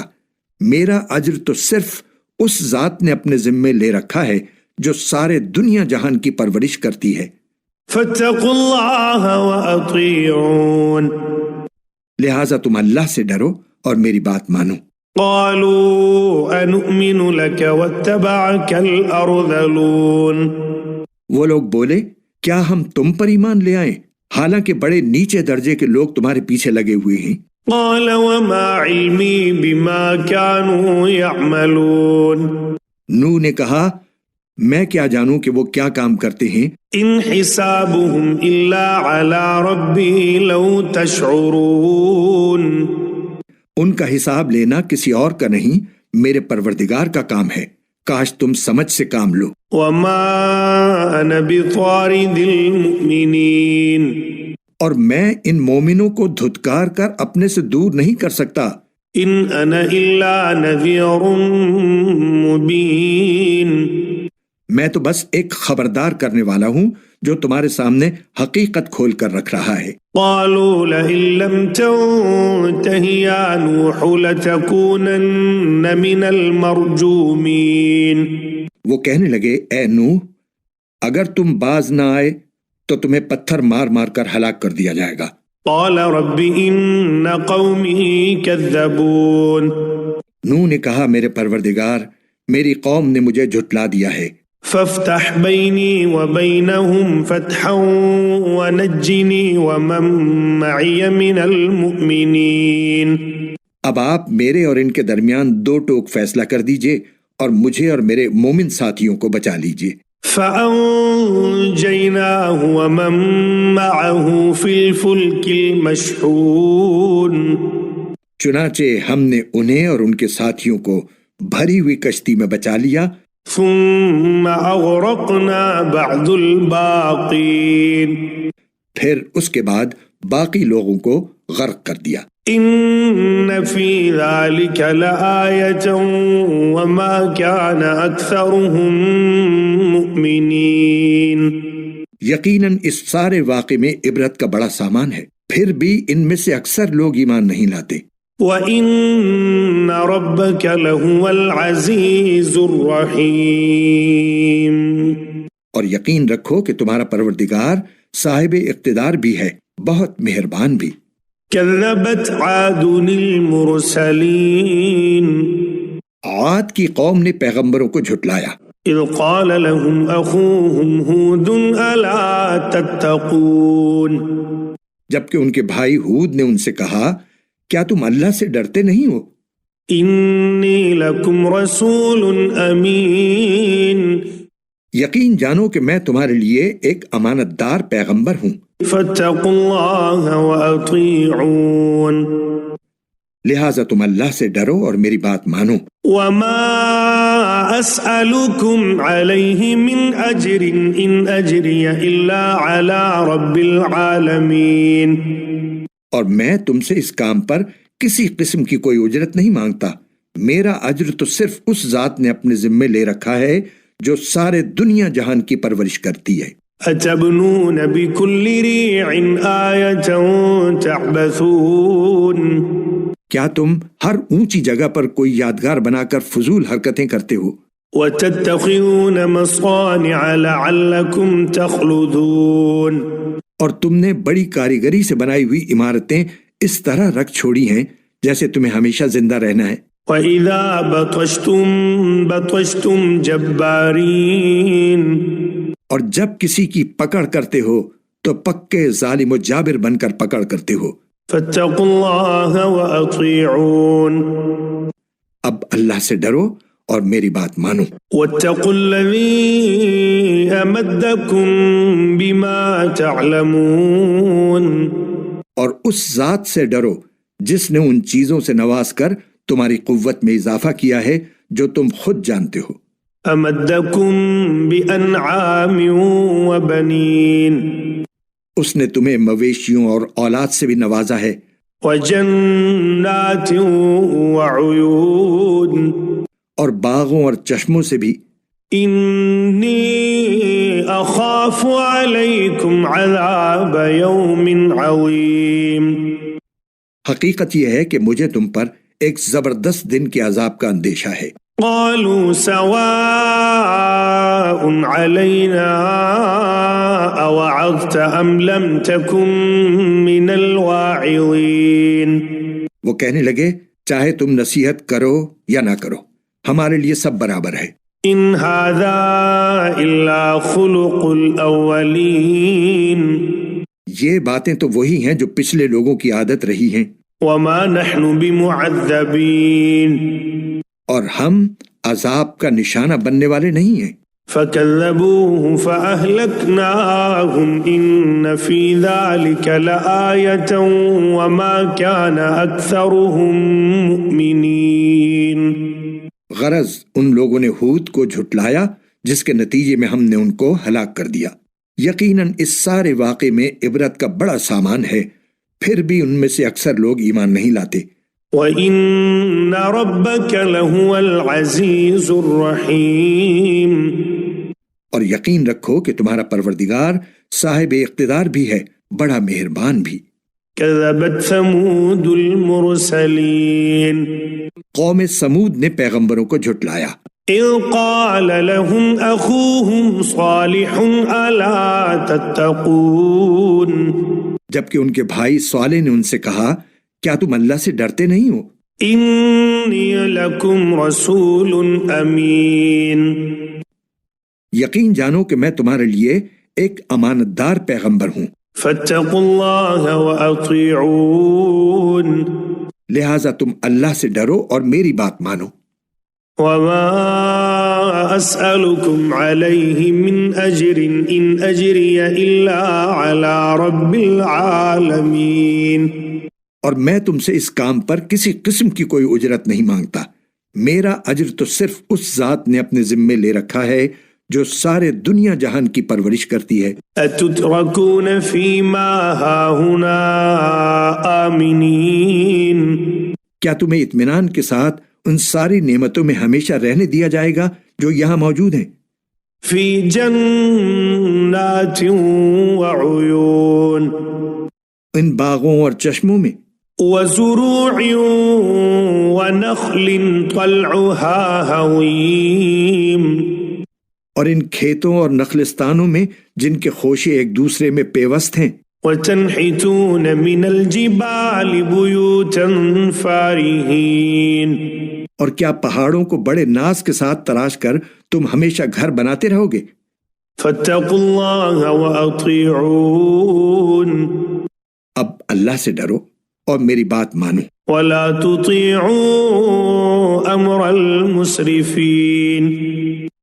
[SPEAKER 2] میرا اجر تو صرف اس ذات نے اپنے ذمے لے رکھا ہے جو سارے دنیا جہان کی پرورش کرتی ہے۔
[SPEAKER 1] فاتقوا الله وأطيعون،
[SPEAKER 2] لہٰذا تم اللہ سے ڈرو اور میری بات مانو۔
[SPEAKER 1] قالوا أنؤمن لك واتبعك الأرذلون۔
[SPEAKER 2] وہ لوگ بولے کیا ہم تم پر ایمان لے آئیں حالانکہ بڑے نیچے درجے کے لوگ تمہارے پیچھے لگے ہوئے ہیں۔
[SPEAKER 1] قال وما علمي بما كانوا يعملون۔
[SPEAKER 2] نوح نے کہا میں کیا جانوں کہ وہ کیا کام کرتے ہیں۔
[SPEAKER 1] ان حسابهم الا على ربي لو تشعرون۔
[SPEAKER 2] ان کا حساب لینا کسی اور کا نہیں، میرے پروردگار کا کام ہے، کاش تم سمجھ سے کام لو۔
[SPEAKER 1] وما انا بطارد المؤمنین۔
[SPEAKER 2] اور میں ان مومنوں کو دھتکار کر اپنے سے دور نہیں کر سکتا۔
[SPEAKER 1] ان انا الا نذیر مبین۔
[SPEAKER 2] میں تو بس ایک خبردار کرنے والا ہوں جو تمہارے سامنے حقیقت کھول کر رکھ رہا ہے۔
[SPEAKER 1] قالوا لئن لم تنته يا نوح لتكونن من المرجومین۔
[SPEAKER 2] وہ کہنے لگے اے نوح اگر تم باز نہ آئے تو تمہیں پتھر مار مار کر ہلاک کر دیا جائے گا۔
[SPEAKER 1] قال رب ان قومی کذبون۔
[SPEAKER 2] نوح نے کہا میرے پروردگار میری قوم نے مجھے جھٹلا دیا ہے۔
[SPEAKER 1] فافتح بینی وبینہم فتحا ونجنی ومن معی من المؤمنین۔ اب
[SPEAKER 2] آپ میرے اور ان کے درمیان دو ٹوک فیصلہ کر دیجئے اور مجھے اور میرے مومن ساتھیوں کو بچا لیجئے۔
[SPEAKER 1] فأنجیناہ ومن معہ فی الفلک المشحون۔
[SPEAKER 2] چنانچہ ہم نے انہیں اور ان کے ساتھیوں کو بھری ہوئی کشتی میں بچا لیا۔
[SPEAKER 1] ثم اغرقنا بعد الباقین۔
[SPEAKER 2] پھر اس کے بعد باقی لوگوں کو غرق کر دیا۔
[SPEAKER 1] ان فی ذلک لآیۃ وما کان اکثرهم مؤمنین۔
[SPEAKER 2] یقیناً اس سارے واقعے میں عبرت کا بڑا سامان ہے، پھر بھی ان میں سے اکثر لوگ ایمان نہیں لاتے۔
[SPEAKER 1] وَإِنَّ رَبَّكَ لَهُوَ الْعَزِيزُ الرَّحِيمُ۔
[SPEAKER 2] اور یقین رکھو کہ تمہارا پروردگار صاحب اقتدار بھی ہے، بہت مہربان بھی۔
[SPEAKER 1] كَذَّبَتْ عَادٌ الْمُرْسَلِينَ۔
[SPEAKER 2] عاد کی قوم نے پیغمبروں کو جھٹلایا۔
[SPEAKER 1] اذ قال لهم اخوهم ہود الا تتقون۔
[SPEAKER 2] جبکہ ان کے بھائی ہود نے ان سے کہا کیا تم اللہ سے ڈرتے نہیں ہو؟
[SPEAKER 1] انی لکم رسول امین۔
[SPEAKER 2] یقین جانو کہ میں تمہارے لیے ایک امانت دار پیغمبر ہوں۔
[SPEAKER 1] فاتقوا اللہ واطیعون۔
[SPEAKER 2] لہٰذا تم اللہ سے ڈرو اور میری بات مانو۔
[SPEAKER 1] وما اسألکم علیہ من اجر ان اجری الا علی رب العالمین۔
[SPEAKER 2] اور میں تم سے اس کام پر کسی قسم کی کوئی اجرت نہیں مانگتا، میرا اجر تو صرف اس ذات نے اپنے ذمے لے رکھا ہے جو سارے دنیا جہان کی پرورش کرتی ہے۔
[SPEAKER 1] اتبنون بکل ریع آیۃ تعبثون۔
[SPEAKER 2] کیا تم ہر اونچی جگہ پر کوئی یادگار بنا کر فضول حرکتیں کرتے ہو؟
[SPEAKER 1] وتتخذون مصانع لعلکم تخلدون۔ اور
[SPEAKER 2] تم نے بڑی کاریگری سے بنائی ہوئی عمارتیں اس طرح رکھ چھوڑی ہیں جیسے تمہیں ہمیشہ زندہ رہنا ہے۔
[SPEAKER 1] وَإِذَا بَطَشْتُمْ بَطَشْتُمْ جَبَّارِينَ۔
[SPEAKER 2] اور جب کسی کی پکڑ کرتے ہو تو پکے ظالم و جابر بن کر پکڑ کرتے ہو۔
[SPEAKER 1] فَاتَّقُوا اللَّهَ وَأَطِيعُونَ۔
[SPEAKER 2] اب اللہ سے ڈرو اور میری بات مانو۔
[SPEAKER 1] وَاتَّقُوا الَّذِي أَمَدَّكُم بِمَا تَعْلَمُونَ۔
[SPEAKER 2] اور اس ذات سے ڈرو جس نے ان چیزوں سے نواز کر تمہاری قوت میں اضافہ کیا ہے جو تم خود جانتے ہو۔
[SPEAKER 1] أَمَدَّكُم بِأَنْعَامٍ وَبَنِينَ۔
[SPEAKER 2] اس نے تمہیں مویشیوں اور اولاد سے بھی نوازا ہے۔
[SPEAKER 1] وَجَنَّاتٍ وَعُيُونٍ۔
[SPEAKER 2] اور باغوں اور چشموں سے بھی۔
[SPEAKER 1] انی اخاف علیکم عذاب یوم عظیم۔
[SPEAKER 2] حقیقت یہ ہے کہ مجھے تم پر ایک زبردست دن کے عذاب کا اندیشہ ہے۔
[SPEAKER 1] قالوا سواء علینا اوعظت ام لم تکن من الواعظین۔
[SPEAKER 2] وہ کہنے لگے چاہے تم نصیحت کرو یا نہ کرو، ہمارے لیے سب برابر ہے۔
[SPEAKER 1] ان هذا الا خلق الاولین،
[SPEAKER 2] یہ باتیں تو وہی ہیں جو پچھلے لوگوں کی عادت رہی ہیں،
[SPEAKER 1] وما نحن بمعذبین،
[SPEAKER 2] اور ہم عذاب کا نشانہ بننے والے نہیں ہیں۔
[SPEAKER 1] فكذبوه فأهلكناهم إن في ذلك لآية وما كان أكثرهم مؤمنين۔
[SPEAKER 2] غرض ان لوگوں نے ہود کو جھٹلایا جس کے نتیجے میں ہم نے ان کو ہلاک کر دیا۔ یقیناً اس سارے واقعے میں عبرت کا بڑا سامان ہے، پھر بھی ان میں سے اکثر لوگ ایمان نہیں لاتے۔
[SPEAKER 1] وَإِنَّ رَبَّكَ لَهُوَ الْعَزِيزُ الرَّحِيمُ،
[SPEAKER 2] اور یقین رکھو کہ تمہارا پروردگار صاحب اقتدار بھی ہے، بڑا مہربان بھی۔
[SPEAKER 1] كذبت ثمود المرسلين،
[SPEAKER 2] قوم سمود نے پیغمبروں کو جھٹلایا۔
[SPEAKER 1] إذ قال لهم أخوهم صالح ألا تتقون،
[SPEAKER 2] جبکہ ان کے بھائی صالح نے ان سے کہا کیا تم اللہ سے ڈرتے نہیں ہو؟
[SPEAKER 1] إني لكم رسول أمين،
[SPEAKER 2] یقین جانو کہ میں تمہارے لیے ایک امانت دار پیغمبر ہوں،
[SPEAKER 1] فاتقوا الله وأطيعون،
[SPEAKER 2] لہٰذا تم اللہ سے ڈرو اور میری بات مانو۔
[SPEAKER 1] وما أسألكم عليه من أجر إن أجري إلا على رب العالمين،
[SPEAKER 2] اور میں تم سے اس کام پر کسی قسم کی کوئی اجرت نہیں مانگتا، میرا اجر تو صرف اس ذات نے اپنے ذمے لے رکھا ہے جو سارے دنیا جہان کی پرورش کرتی ہے۔
[SPEAKER 1] أتتركون فيما هاهنا آمنين،
[SPEAKER 2] کیا تمہیں اطمینان کے ساتھ ان ساری نعمتوں میں ہمیشہ رہنے دیا جائے گا جو یہاں موجود ہیں؟
[SPEAKER 1] في جنات وعيون،
[SPEAKER 2] ان باغوں اور چشموں میں،
[SPEAKER 1] وزروع ونخل طلعها هضيم،
[SPEAKER 2] اور ان کھیتوں اور نخلستانوں میں جن کے خوشے ایک دوسرے میں پیوست ہیں۔
[SPEAKER 1] وتنحتون من الجبال بيوتا فارهين،
[SPEAKER 2] اور کیا پہاڑوں کو بڑے ناز کے ساتھ تراش کر تم ہمیشہ گھر بناتے رہو گے؟
[SPEAKER 1] فاتقوا الله وأطيعون،
[SPEAKER 2] اب اللہ سے ڈرو اور میری بات مانو۔
[SPEAKER 1] ولا تطيعوا أمر المسرفين،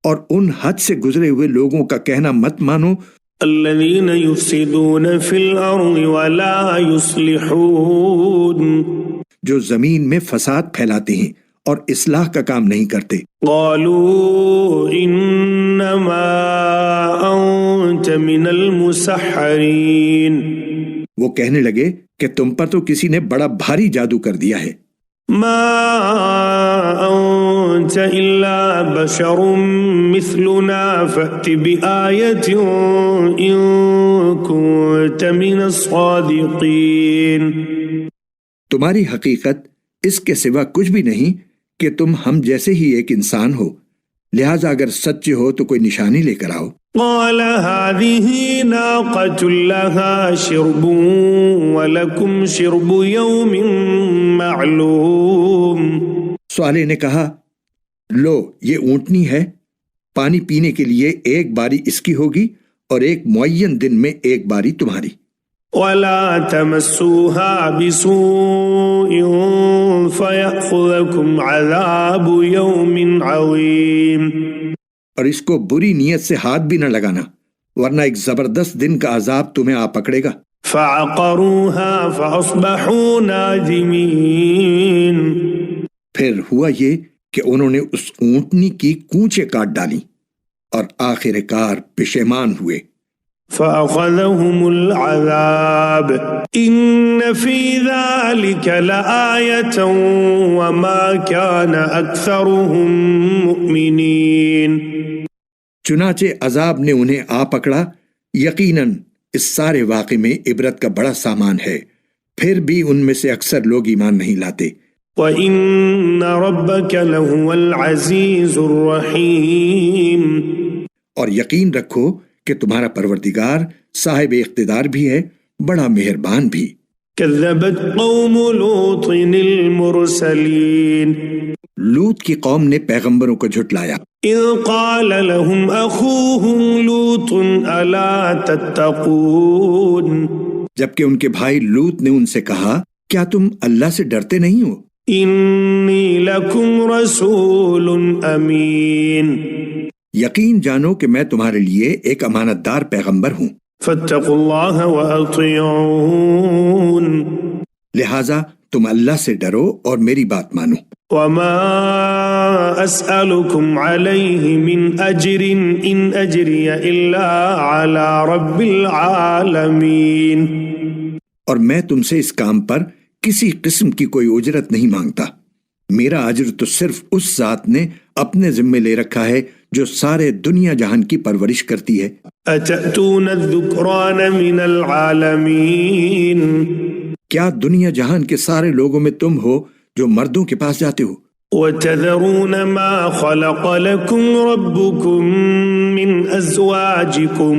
[SPEAKER 2] اور ان حد سے گزرے ہوئے لوگوں کا کہنا مت مانو
[SPEAKER 1] الذين يفسدون في الأرض ولا يصلحون،
[SPEAKER 2] جو زمین میں فساد پھیلاتے ہیں اور اصلاح کا کام نہیں کرتے۔
[SPEAKER 1] قالوا إنما أنت من المسحرين،
[SPEAKER 2] وہ کہنے لگے کہ تم پر تو کسی نے بڑا بھاری جادو کر دیا ہے۔
[SPEAKER 1] ما أنت إلا بشر مثلنا فأت بآية إن كنت من الصادقين،
[SPEAKER 2] تمہاری حقیقت اس کے سوا کچھ بھی نہیں کہ تم ہم جیسے ہی ایک انسان ہو، لہٰذا اگر سچے ہو تو کوئی نشانی لے کر آؤ۔
[SPEAKER 1] قال هذه ناقة لها شرب ولكم شرب يوم معلوم،
[SPEAKER 2] صالح نے کہا لو یہ اونٹنی ہے، پانی پینے کے لیے ایک باری اس کی ہوگی اور ایک معین دن میں ایک باری تمہاری۔
[SPEAKER 1] ولا تمسوها بسوء فيأخذكم عذاب يوم عظيم،
[SPEAKER 2] اور اس کو بری نیت سے ہاتھ بھی نہ لگانا ورنہ ایک زبردست دن کا عذاب تمہیں آ پکڑے گا۔
[SPEAKER 1] فعقروها فأصبحوا نادمين،
[SPEAKER 2] پھر ہوا یہ کہ انہوں نے اس اونٹنی کی کونچیں کاٹ ڈالی اور آخر کار پشیمان ہوئے۔
[SPEAKER 1] فأخذهم العذاب إن في ذلك لآية وما كان أكثرهم مؤمنين،
[SPEAKER 2] چنانچہ عذاب نے انہیں آ پکڑا، یقیناً اس سارے واقعے میں عبرت کا بڑا سامان ہے، پھر بھی ان میں سے اکثر لوگ ایمان نہیں لاتے۔
[SPEAKER 1] وَإِنَّ رَبَّكَ لَهُوَ الْعَزِيزُ الرَّحِيمُ،
[SPEAKER 2] اور یقین رکھو کہ تمہارا پروردگار صاحب اقتدار بھی ہے، بڑا مہربان بھی۔
[SPEAKER 1] كذبت قوم لوط المرسلين
[SPEAKER 2] لوط کی قوم نے پیغمبروں کو جھٹلایا۔
[SPEAKER 1] إذ قال لهم أخوهم لوط ألا تتقون
[SPEAKER 2] جبکہ ان کے بھائی لوط نے ان سے کہا کیا تم اللہ سے ڈرتے نہیں ہو؟
[SPEAKER 1] إني لكم رسول أمين
[SPEAKER 2] یقین جانو کہ میں تمہارے لیے ایک امانت دار پیغمبر ہوں،
[SPEAKER 1] فاتقوا الله وأطيعون
[SPEAKER 2] لہٰذا تم اللہ سے ڈرو اور میری بات مانو۔
[SPEAKER 1] وما أسألكم عليه من أجر إن أجري إلا على رب العالمين
[SPEAKER 2] اور میں تم سے اس کام پر کسی قسم کی کوئی اجرت نہیں مانگتا، میرا اجر تو صرف اس ذات نے اپنے ذمے لے رکھا ہے جو سارے دنیا جہان کی پرورش کرتی ہے۔
[SPEAKER 1] أتأتون الذكران من العالمين
[SPEAKER 2] کیا دنیا جہان کے سارے لوگوں میں تم ہو جو مردوں کے پاس جاتے ہو،
[SPEAKER 1] وتذرون ما خلق لكم ربكم من أزواجكم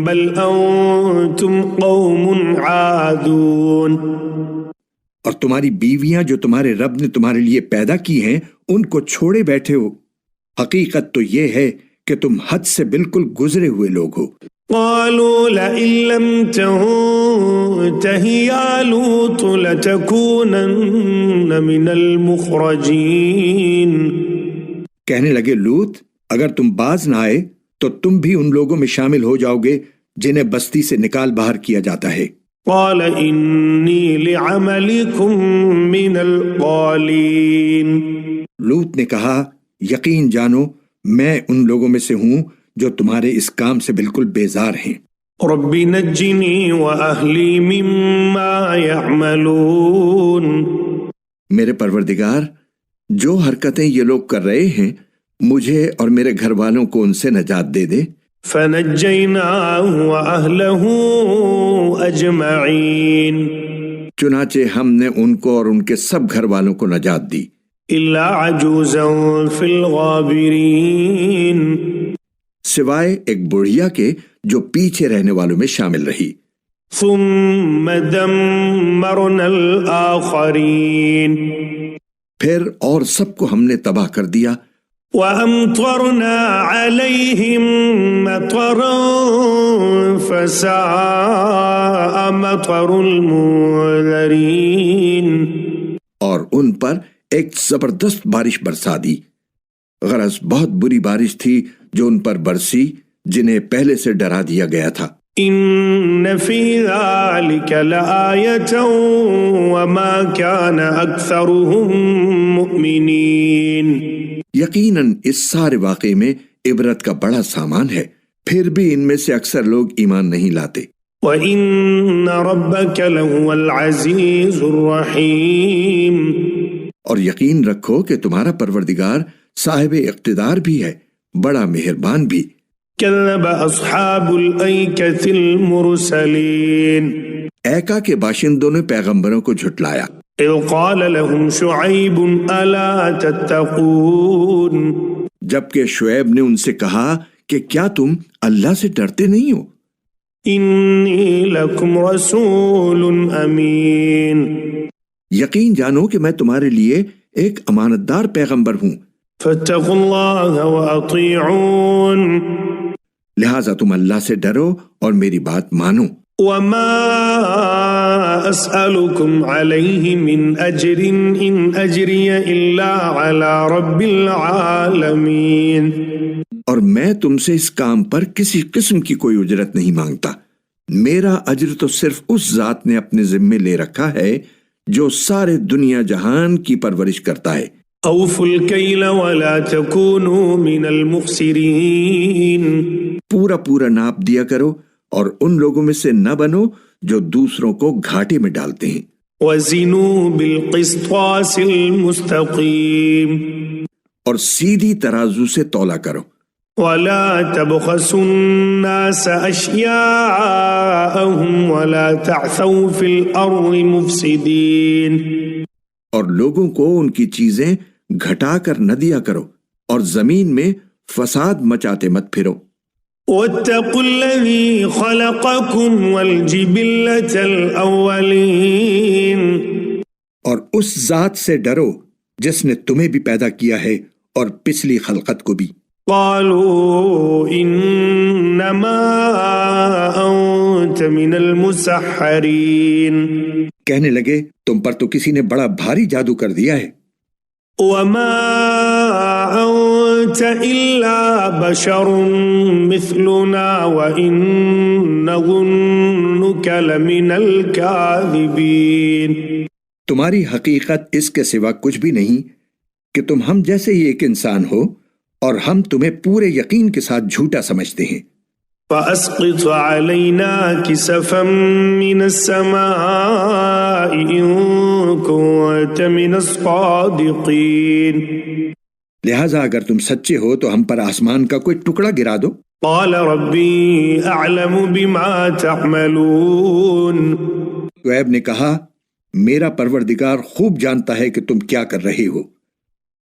[SPEAKER 1] بل أنتم قوم عادون
[SPEAKER 2] اور تمہاری بیویاں جو تمہارے رب نے تمہارے لیے پیدا کی ہیں ان کو چھوڑے بیٹھے ہو، حقیقت تو یہ ہے کہ تم حد سے بالکل گزرے ہوئے لوگ ہو۔
[SPEAKER 1] قالوا لئن لم تنته يا لوط لتكونن من المخرجين
[SPEAKER 2] کہنے لگے لوط اگر تم باز نہ آئے تو تم بھی ان لوگوں میں شامل ہو جاؤ گے جنہیں بستی سے نکال باہر کیا جاتا ہے۔
[SPEAKER 1] قال إني لعملكم من القالين
[SPEAKER 2] لوط نے کہا یقین جانو میں ان لوگوں میں سے ہوں جو تمہارے اس کام سے بالکل بیزار ہیں۔
[SPEAKER 1] رب نجني وأهلي مما يعملون
[SPEAKER 2] میرے پروردگار جو حرکتیں یہ لوگ کر رہے ہیں مجھے اور میرے گھر والوں کو ان سے نجات دے دے۔
[SPEAKER 1] فنجيناه وأهله أجمعين
[SPEAKER 2] چنانچہ ہم نے ان کو اور ان کے سب گھر والوں کو نجات دی
[SPEAKER 1] إلا عجوزا في الغابرين
[SPEAKER 2] سوائے ایک بڑھیا کے جو پیچھے رہنے والوں میں شامل رہی۔
[SPEAKER 1] ثم دمرنا الآخرين
[SPEAKER 2] پھر اور سب کو ہم نے تباہ کر دیا۔
[SPEAKER 1] وأمطرنا عليهم مطرا فساء مطر المنذرين
[SPEAKER 2] اور ان پر ایک زبردست بارش برسا دی، غرض بہت بری بارش تھی جو ان پر برسی جنہیں پہلے سے ڈرا دیا گیا تھا۔
[SPEAKER 1] إن في ذلك لآية وما كان أكثرهم مؤمنين
[SPEAKER 2] یقیناً اس سارے واقعے میں عبرت کا بڑا سامان ہے، پھر بھی ان میں سے اکثر لوگ ایمان نہیں لاتے۔
[SPEAKER 1] وَإِنَّ رَبَّكَ لَهُوَ الْعَزِيزُ الرَّحِيمُ
[SPEAKER 2] اور یقین رکھو کہ تمہارا پروردگار صاحب اقتدار بھی ہے، بڑا مہربان بھی۔
[SPEAKER 1] كذب أصحاب الأيكة المرسلين
[SPEAKER 2] ایکا کے باشندوں نے پیغمبروں کو جھٹلایا۔
[SPEAKER 1] إذ قال لهم شعيب ألا تتقون
[SPEAKER 2] جبکہ شعیب نے ان سے کہا کہ کیا تم اللہ سے ڈرتے نہیں ہو؟
[SPEAKER 1] إني لكم رسول أمين
[SPEAKER 2] یقین جانو کہ میں تمہارے لیے ایک امانت دار پیغمبر ہوں،
[SPEAKER 1] فاتقوا الله وأطيعون
[SPEAKER 2] لہٰذا تم اللہ سے ڈرو اور میری بات مانو۔
[SPEAKER 1] وما أسألكم عليه من أجر إن أجري إلا على رب العالمين
[SPEAKER 2] اور میں تم سے اس کام پر کسی قسم کی کوئی اجرت نہیں مانگتا، میرا اجر تو صرف اس ذات نے اپنے ذمے لے رکھا ہے جو سارے دنیا جہان کی پرورش کرتا ہے۔
[SPEAKER 1] أوفوا الكيل ولا تكونوا من المخسرين
[SPEAKER 2] پورا پورا ناپ دیا کرو اور ان لوگوں میں سے نہ بنو جو دوسروں کو گھاٹے میں ڈالتے ہیں۔
[SPEAKER 1] وزنوا بالقسطاس المستقيم
[SPEAKER 2] اور سیدھی ترازو سے تولا کرو۔
[SPEAKER 1] ولا تبخسوا الناس أشياءهم ولا تعثوا في الأرض مفسدين
[SPEAKER 2] اور لوگوں کو ان کی چیزیں گھٹا کر نہ دیا کرو اور زمین میں فساد مچاتے مت پھرو۔
[SPEAKER 1] واتقوا الذي خلقكم والجبلة الأولين
[SPEAKER 2] اور اس ذات سے ڈرو جس نے تمہیں بھی پیدا کیا ہے اور پچھلی خلقت کو بھی۔
[SPEAKER 1] قالوا انما انت من المسحرین،
[SPEAKER 2] کہنے لگے تم پر تو کسی نے بڑا بھاری جادو کر دیا ہے۔
[SPEAKER 1] وما انت الا بشر مثلنا وان نظنك لمن الكاذبین،
[SPEAKER 2] تمہاری حقیقت اس کے سوا کچھ بھی نہیں کہ تم ہم جیسے ہی ایک انسان ہو اور ہم تمہیں پورے یقین کے ساتھ جھوٹا سمجھتے ہیں۔
[SPEAKER 1] فَأَسْقِطْ عَلَيْنَا كِسَفًا مِّنَ السَّمَاءِ إِن كُنتَ مِنَ الصَّادِقِينَ،
[SPEAKER 2] لہٰذا اگر تم سچے ہو تو ہم پر آسمان کا کوئی ٹکڑا گرا دو۔
[SPEAKER 1] قَالَ رَبِّي أَعْلَمُ بِمَا تَعْمَلُونَ،
[SPEAKER 2] شعیب نے کہا میرا پروردگار خوب جانتا ہے کہ تم کیا کر رہے ہو۔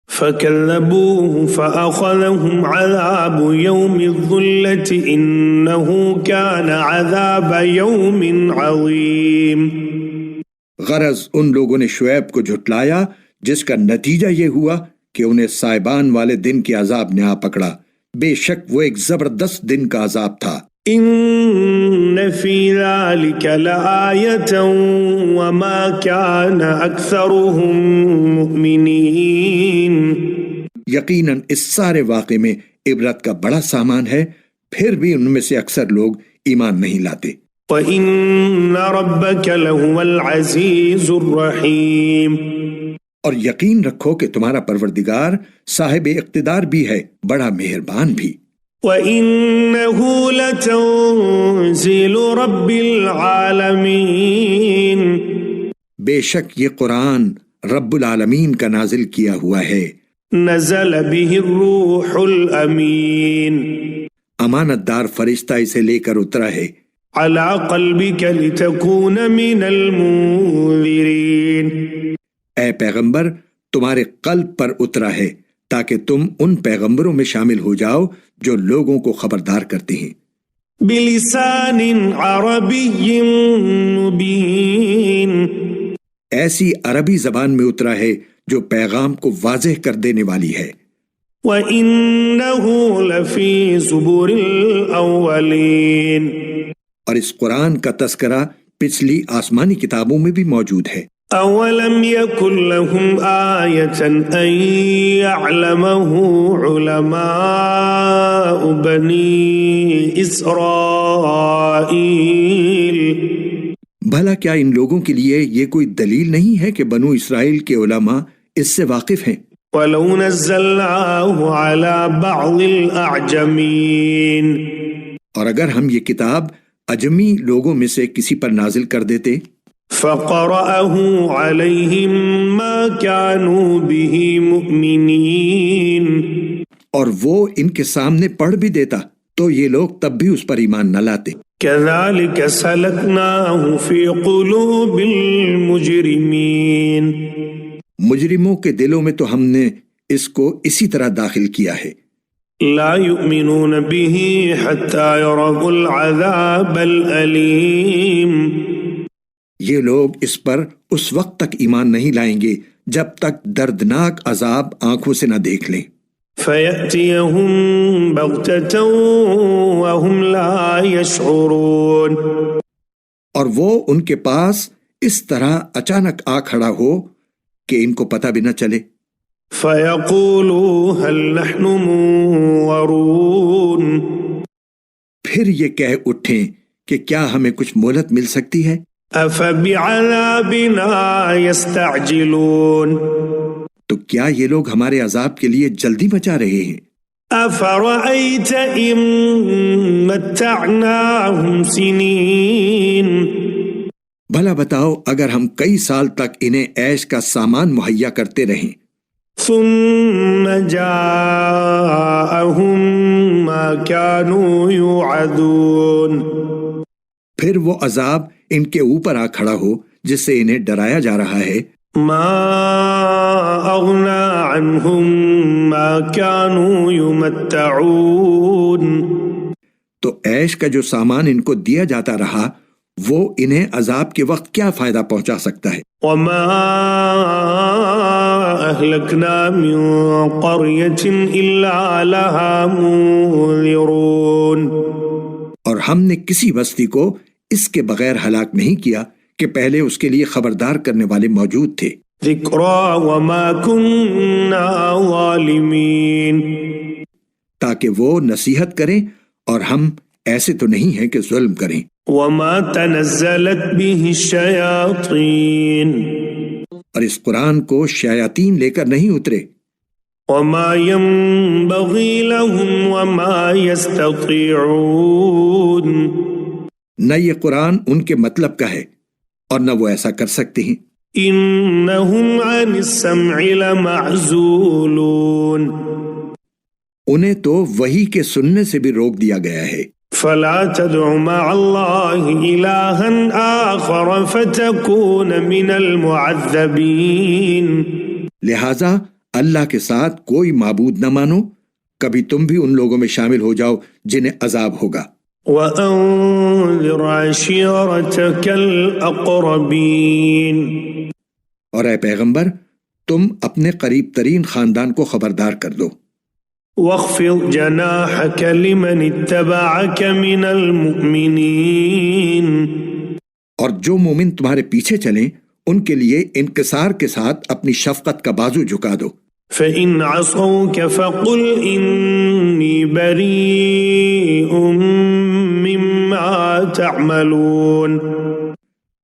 [SPEAKER 1] فَكَذَّبُوهُ فَأَخَذَهُمْ عَذَابُ يَوْمِ الظُّلَّةِ إِنَّهُ كَانَ عَذَابَ يَوْمٍ عَظِيمٍ،
[SPEAKER 2] غرض ان لوگوں نے شعیب کو جھٹلایا جس کا نتیجہ یہ ہوا کہ انہیں سائبان والے دن کے عذاب نے آ پکڑا، بے شک وہ ایک زبردست دن کا عذاب تھا۔
[SPEAKER 1] إِنَّ فِي ذَلِكَ لَآيَةً وَمَا كَانَ أَكْثَرُهُم مُؤْمِنِينَ،
[SPEAKER 2] یقیناً اس سارے واقعے میں عبرت کا بڑا سامان ہے، پھر بھی ان میں سے اکثر لوگ ایمان نہیں لاتے۔
[SPEAKER 1] وَإِنَّ رَبَّكَ لَهُوَ الْعَزِيزُ الرَّحِيمُ،
[SPEAKER 2] اور یقین رکھو کہ تمہارا پروردگار صاحب اقتدار بھی ہے، بڑا مہربان بھی۔
[SPEAKER 1] وَإِنَّهُ لَتَنزِيلُ رَبِّ الْعَالَمِينَ،
[SPEAKER 2] بے شک یہ قرآن رب العالمین کا نازل کیا ہوا ہے۔
[SPEAKER 1] نزل به الروح الامین،
[SPEAKER 2] امانت دار فرشتہ اسے لے کر اترا ہے۔
[SPEAKER 1] على قلبك لتكون من المنذرین،
[SPEAKER 2] اے پیغمبر تمہارے قلب پر اترا ہے تاکہ تم ان پیغمبروں میں شامل ہو جاؤ جو لوگوں کو خبردار کرتے ہیں۔
[SPEAKER 1] بلسان عربی مبین،
[SPEAKER 2] ایسی عربی زبان میں اترا ہے جو پیغام کو واضح کر دینے والی ہے۔
[SPEAKER 1] وَإِنَّهُ لَفِي زُبُرِ الْأَوَّلِينَ،
[SPEAKER 3] اور اس قرآن کا تذکرہ پچھلی آسمانی کتابوں میں بھی موجود ہے۔
[SPEAKER 1] أَوَلَمْ يَكُنْ لَهُمْ آيَةً أَنْ يَعْلَمَهُ عُلَمَاءُ بَنِي إِسْرَائِيلَ،
[SPEAKER 3] بھلا کیا ان لوگوں کے لیے یہ کوئی دلیل نہیں ہے کہ بنو اسرائیل کے علماء اس سے واقف ہیں؟
[SPEAKER 1] وَلَوْ نَزَّلْنَاهُ عَلَى بَعْضِ الْأَعْجَمِينَ،
[SPEAKER 3] اور اگر ہم یہ کتاب عجمی لوگوں میں سے کسی پر نازل کر دیتے
[SPEAKER 1] فَقَرَأَهُ عَلَيْهِمْ مَا كَانُوا بِهِ مُؤْمِنِينَ،
[SPEAKER 3] اور وہ ان کے سامنے پڑھ بھی دیتا تو یہ لوگ تب بھی اس پر ایمان نہ لاتے۔
[SPEAKER 1] كَذَلِكَ سَلَكْنَاهُ فِي قُلُوبِ الْمُجْرِمِينَ،
[SPEAKER 3] مجرموں کے دلوں میں تو ہم نے اس کو اسی طرح داخل کیا ہے۔
[SPEAKER 1] لا يؤمنون به حتى يروا العذاب الأليم،
[SPEAKER 3] یہ لوگ اس پر اس وقت تک ایمان نہیں لائیں گے جب تک دردناک عذاب آنکھوں سے نہ دیکھ لیں۔
[SPEAKER 1] فَيَأْتِيَهُمْ بَغْتَةً وَهُمْ لَا يَشْعُرُونَ،
[SPEAKER 3] اور وہ ان کے پاس اس طرح اچانک آ کھڑا ہو کہ ان کو پتہ بھی نہ چلے۔
[SPEAKER 1] فَيَقُولُوا هَلْ نَحْنُ مُنظَرُونَ،
[SPEAKER 3] پھر یہ کہہ اٹھیں کہ کیا ہمیں کچھ مہلت مل سکتی ہے؟
[SPEAKER 1] أَفَبِعَذَابِنَا يَسْتَعْجِلُونَ،
[SPEAKER 3] تو کیا یہ لوگ ہمارے عذاب کے لیے جلدی مچا رہے ہیں؟
[SPEAKER 1] أَفَرَأَيْتَ إِن مَتَّعْنَاهُمْ سِنِينَ،
[SPEAKER 3] بھلا بتاؤ اگر ہم کئی سال تک انہیں عیش کا سامان مہیا کرتے رہیں،
[SPEAKER 1] ثُمَّ جَاءَهُم مَّا كَانُوا يُوعَدُونَ،
[SPEAKER 3] پھر وہ عذاب ان کے اوپر آ کھڑا ہو جس سے انہیں ڈرایا جا رہا ہے۔
[SPEAKER 1] مَا أَغْنَىٰ عَنْهُم مَّا كَانُوا يُمَتَّعُونَ،
[SPEAKER 3] تو عیش کا جو سامان ان کو دیا جاتا رہا وہ انہیں عذاب کے وقت کیا فائدہ پہنچا سکتا ہے؟
[SPEAKER 1] وما أهلكنا من قرية إلا لها منذرون،
[SPEAKER 3] اور ہم نے کسی بستی کو اس کے بغیر ہلاک نہیں کیا کہ پہلے اس کے لیے خبردار کرنے والے موجود تھے۔
[SPEAKER 1] ذکرى وما كنا ظالمين،
[SPEAKER 3] تاکہ وہ نصیحت کریں اور ہم ایسے تو نہیں ہیں کہ ظلم کریں۔
[SPEAKER 1] وما تنزلت به الشياطين،
[SPEAKER 3] اور اس قرآن کو شیاطین لے کر نہیں اترے۔
[SPEAKER 1] وما ينبغي لهم وما يستطيعون،
[SPEAKER 3] نہ یہ قرآن ان کے مطلب کا ہے اور نہ وہ ایسا کر سکتے ہیں۔
[SPEAKER 1] انهم عن السمع لمعزولون،
[SPEAKER 3] انہیں تو وحی کے سننے سے بھی روک دیا گیا ہے۔
[SPEAKER 1] فلا تدع مع الله إلها آخر فتكون من المعذبين،
[SPEAKER 3] لہذا اللہ کے ساتھ کوئی معبود نہ مانو، کبھی تم بھی ان لوگوں میں شامل ہو جاؤ جنہیں عذاب ہوگا۔
[SPEAKER 1] وأنذر عشيرتك الأقربين،
[SPEAKER 3] اور اے پیغمبر تم اپنے قریب ترین خاندان کو خبردار کر دو۔
[SPEAKER 1] واخفض جناحك لمن اتبعك من المؤمنين،
[SPEAKER 3] اور جو مومن تمہارے پیچھے چلیں ان کے لیے انکسار کے ساتھ اپنی شفقت کا بازو جھکا دو۔
[SPEAKER 1] فإن عصوك فقل إني بريء مما تعملون،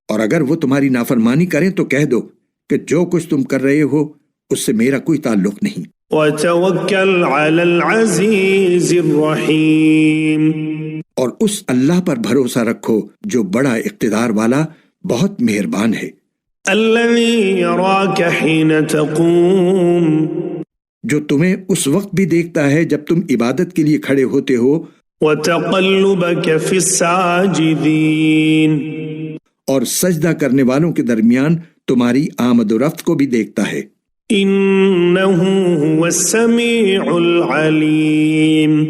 [SPEAKER 3] اور اگر وہ تمہاری نافرمانی کریں تو کہہ دو کہ جو کچھ تم کر رہے ہو اس سے میرا کوئی تعلق نہیں۔
[SPEAKER 1] وتوکل علی العزیز الرحیم،
[SPEAKER 3] اور اس اللہ پر بھروسہ رکھو جو بڑا اقتدار والا بہت مہربان ہے۔
[SPEAKER 1] الذی یراک حین تقوم،
[SPEAKER 3] جو تمہیں اس وقت بھی دیکھتا ہے جب تم عبادت کے لیے کھڑے ہوتے ہو،
[SPEAKER 1] وتقلبک فی الساجدین،
[SPEAKER 3] اور سجدہ کرنے والوں کے درمیان تمہاری آمد و رفت کو بھی دیکھتا ہے۔
[SPEAKER 1] انہ هو السمیع العلیم،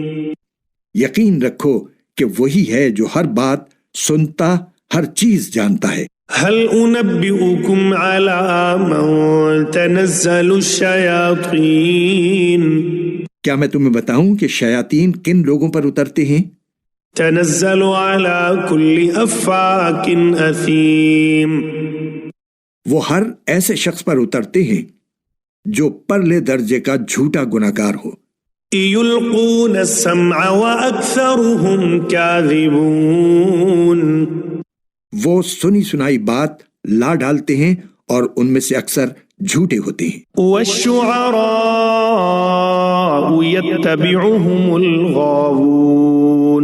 [SPEAKER 3] یقین رکھو کہ وہی ہے جو ہر بات سنتا، ہر چیز جانتا ہے۔
[SPEAKER 1] هل انبئکم علی من تنزل الشیاطین،
[SPEAKER 3] کیا میں تمہیں بتاؤں کہ شیاطین کن لوگوں پر اترتے ہیں؟
[SPEAKER 1] تنزل علی کل افاک اثیم،
[SPEAKER 3] وہ ہر ایسے شخص پر اترتے ہیں جو پرلے درجے کا جھوٹا گناہگار ہو۔
[SPEAKER 1] یلقون السمع واکثرهم کاذبون،
[SPEAKER 3] وہ سنی سنائی بات لا ڈالتے ہیں اور ان میں سے اکثر جھوٹے ہوتے ہیں۔
[SPEAKER 1] والشعراء یتبعهم الغاوون،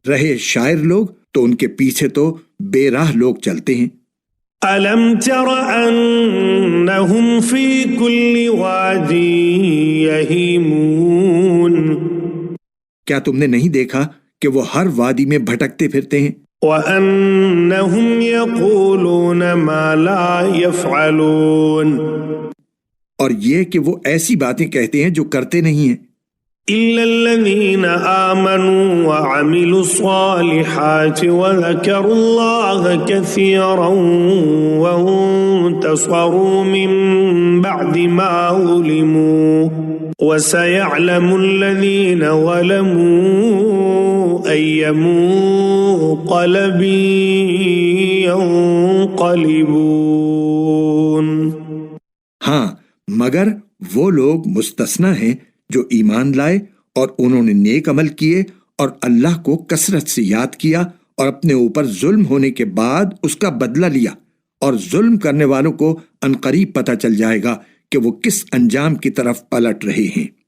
[SPEAKER 3] رہے شاعر لوگ تو ان کے پیچھے تو بے راہ لوگ چلتے ہیں۔
[SPEAKER 1] الم تر انہم فی کل واد یہیمون،
[SPEAKER 3] کیا تم نے نہیں دیکھا کہ وہ ہر وادی میں بھٹکتے پھرتے ہیں؟
[SPEAKER 1] وَأَنَّهُمْ يَقُولُونَ مَا لَا يَفْعَلُونَ،
[SPEAKER 3] اور یہ کہ وہ ایسی باتیں کہتے ہیں جو کرتے نہیں ہیں۔
[SPEAKER 1] إِلَّا الَّذِينَ آمَنُوا وَعَمِلُوا الصَّالِحَاتِ وَذَكَرُوا اللَّهَ كَثِيرًا وَانتَصَرُوا مِن بَعْدِ مَا ظُلِمُوا وَسَيَعْلَمُ الَّذِينَ ظَلَمُوا أَيَّ منقلب ينقلبون،
[SPEAKER 3] ہاں مگر وہ لوگ مستثنا ہیں جو ایمان لائے اور انہوں نے نیک عمل کیے اور اللہ کو کثرت سے یاد کیا اور اپنے اوپر ظلم ہونے کے بعد اس کا بدلہ لیا، اور ظلم کرنے والوں کو عنقریب پتہ چل جائے گا کہ وہ کس انجام کی طرف پلٹ رہے ہیں۔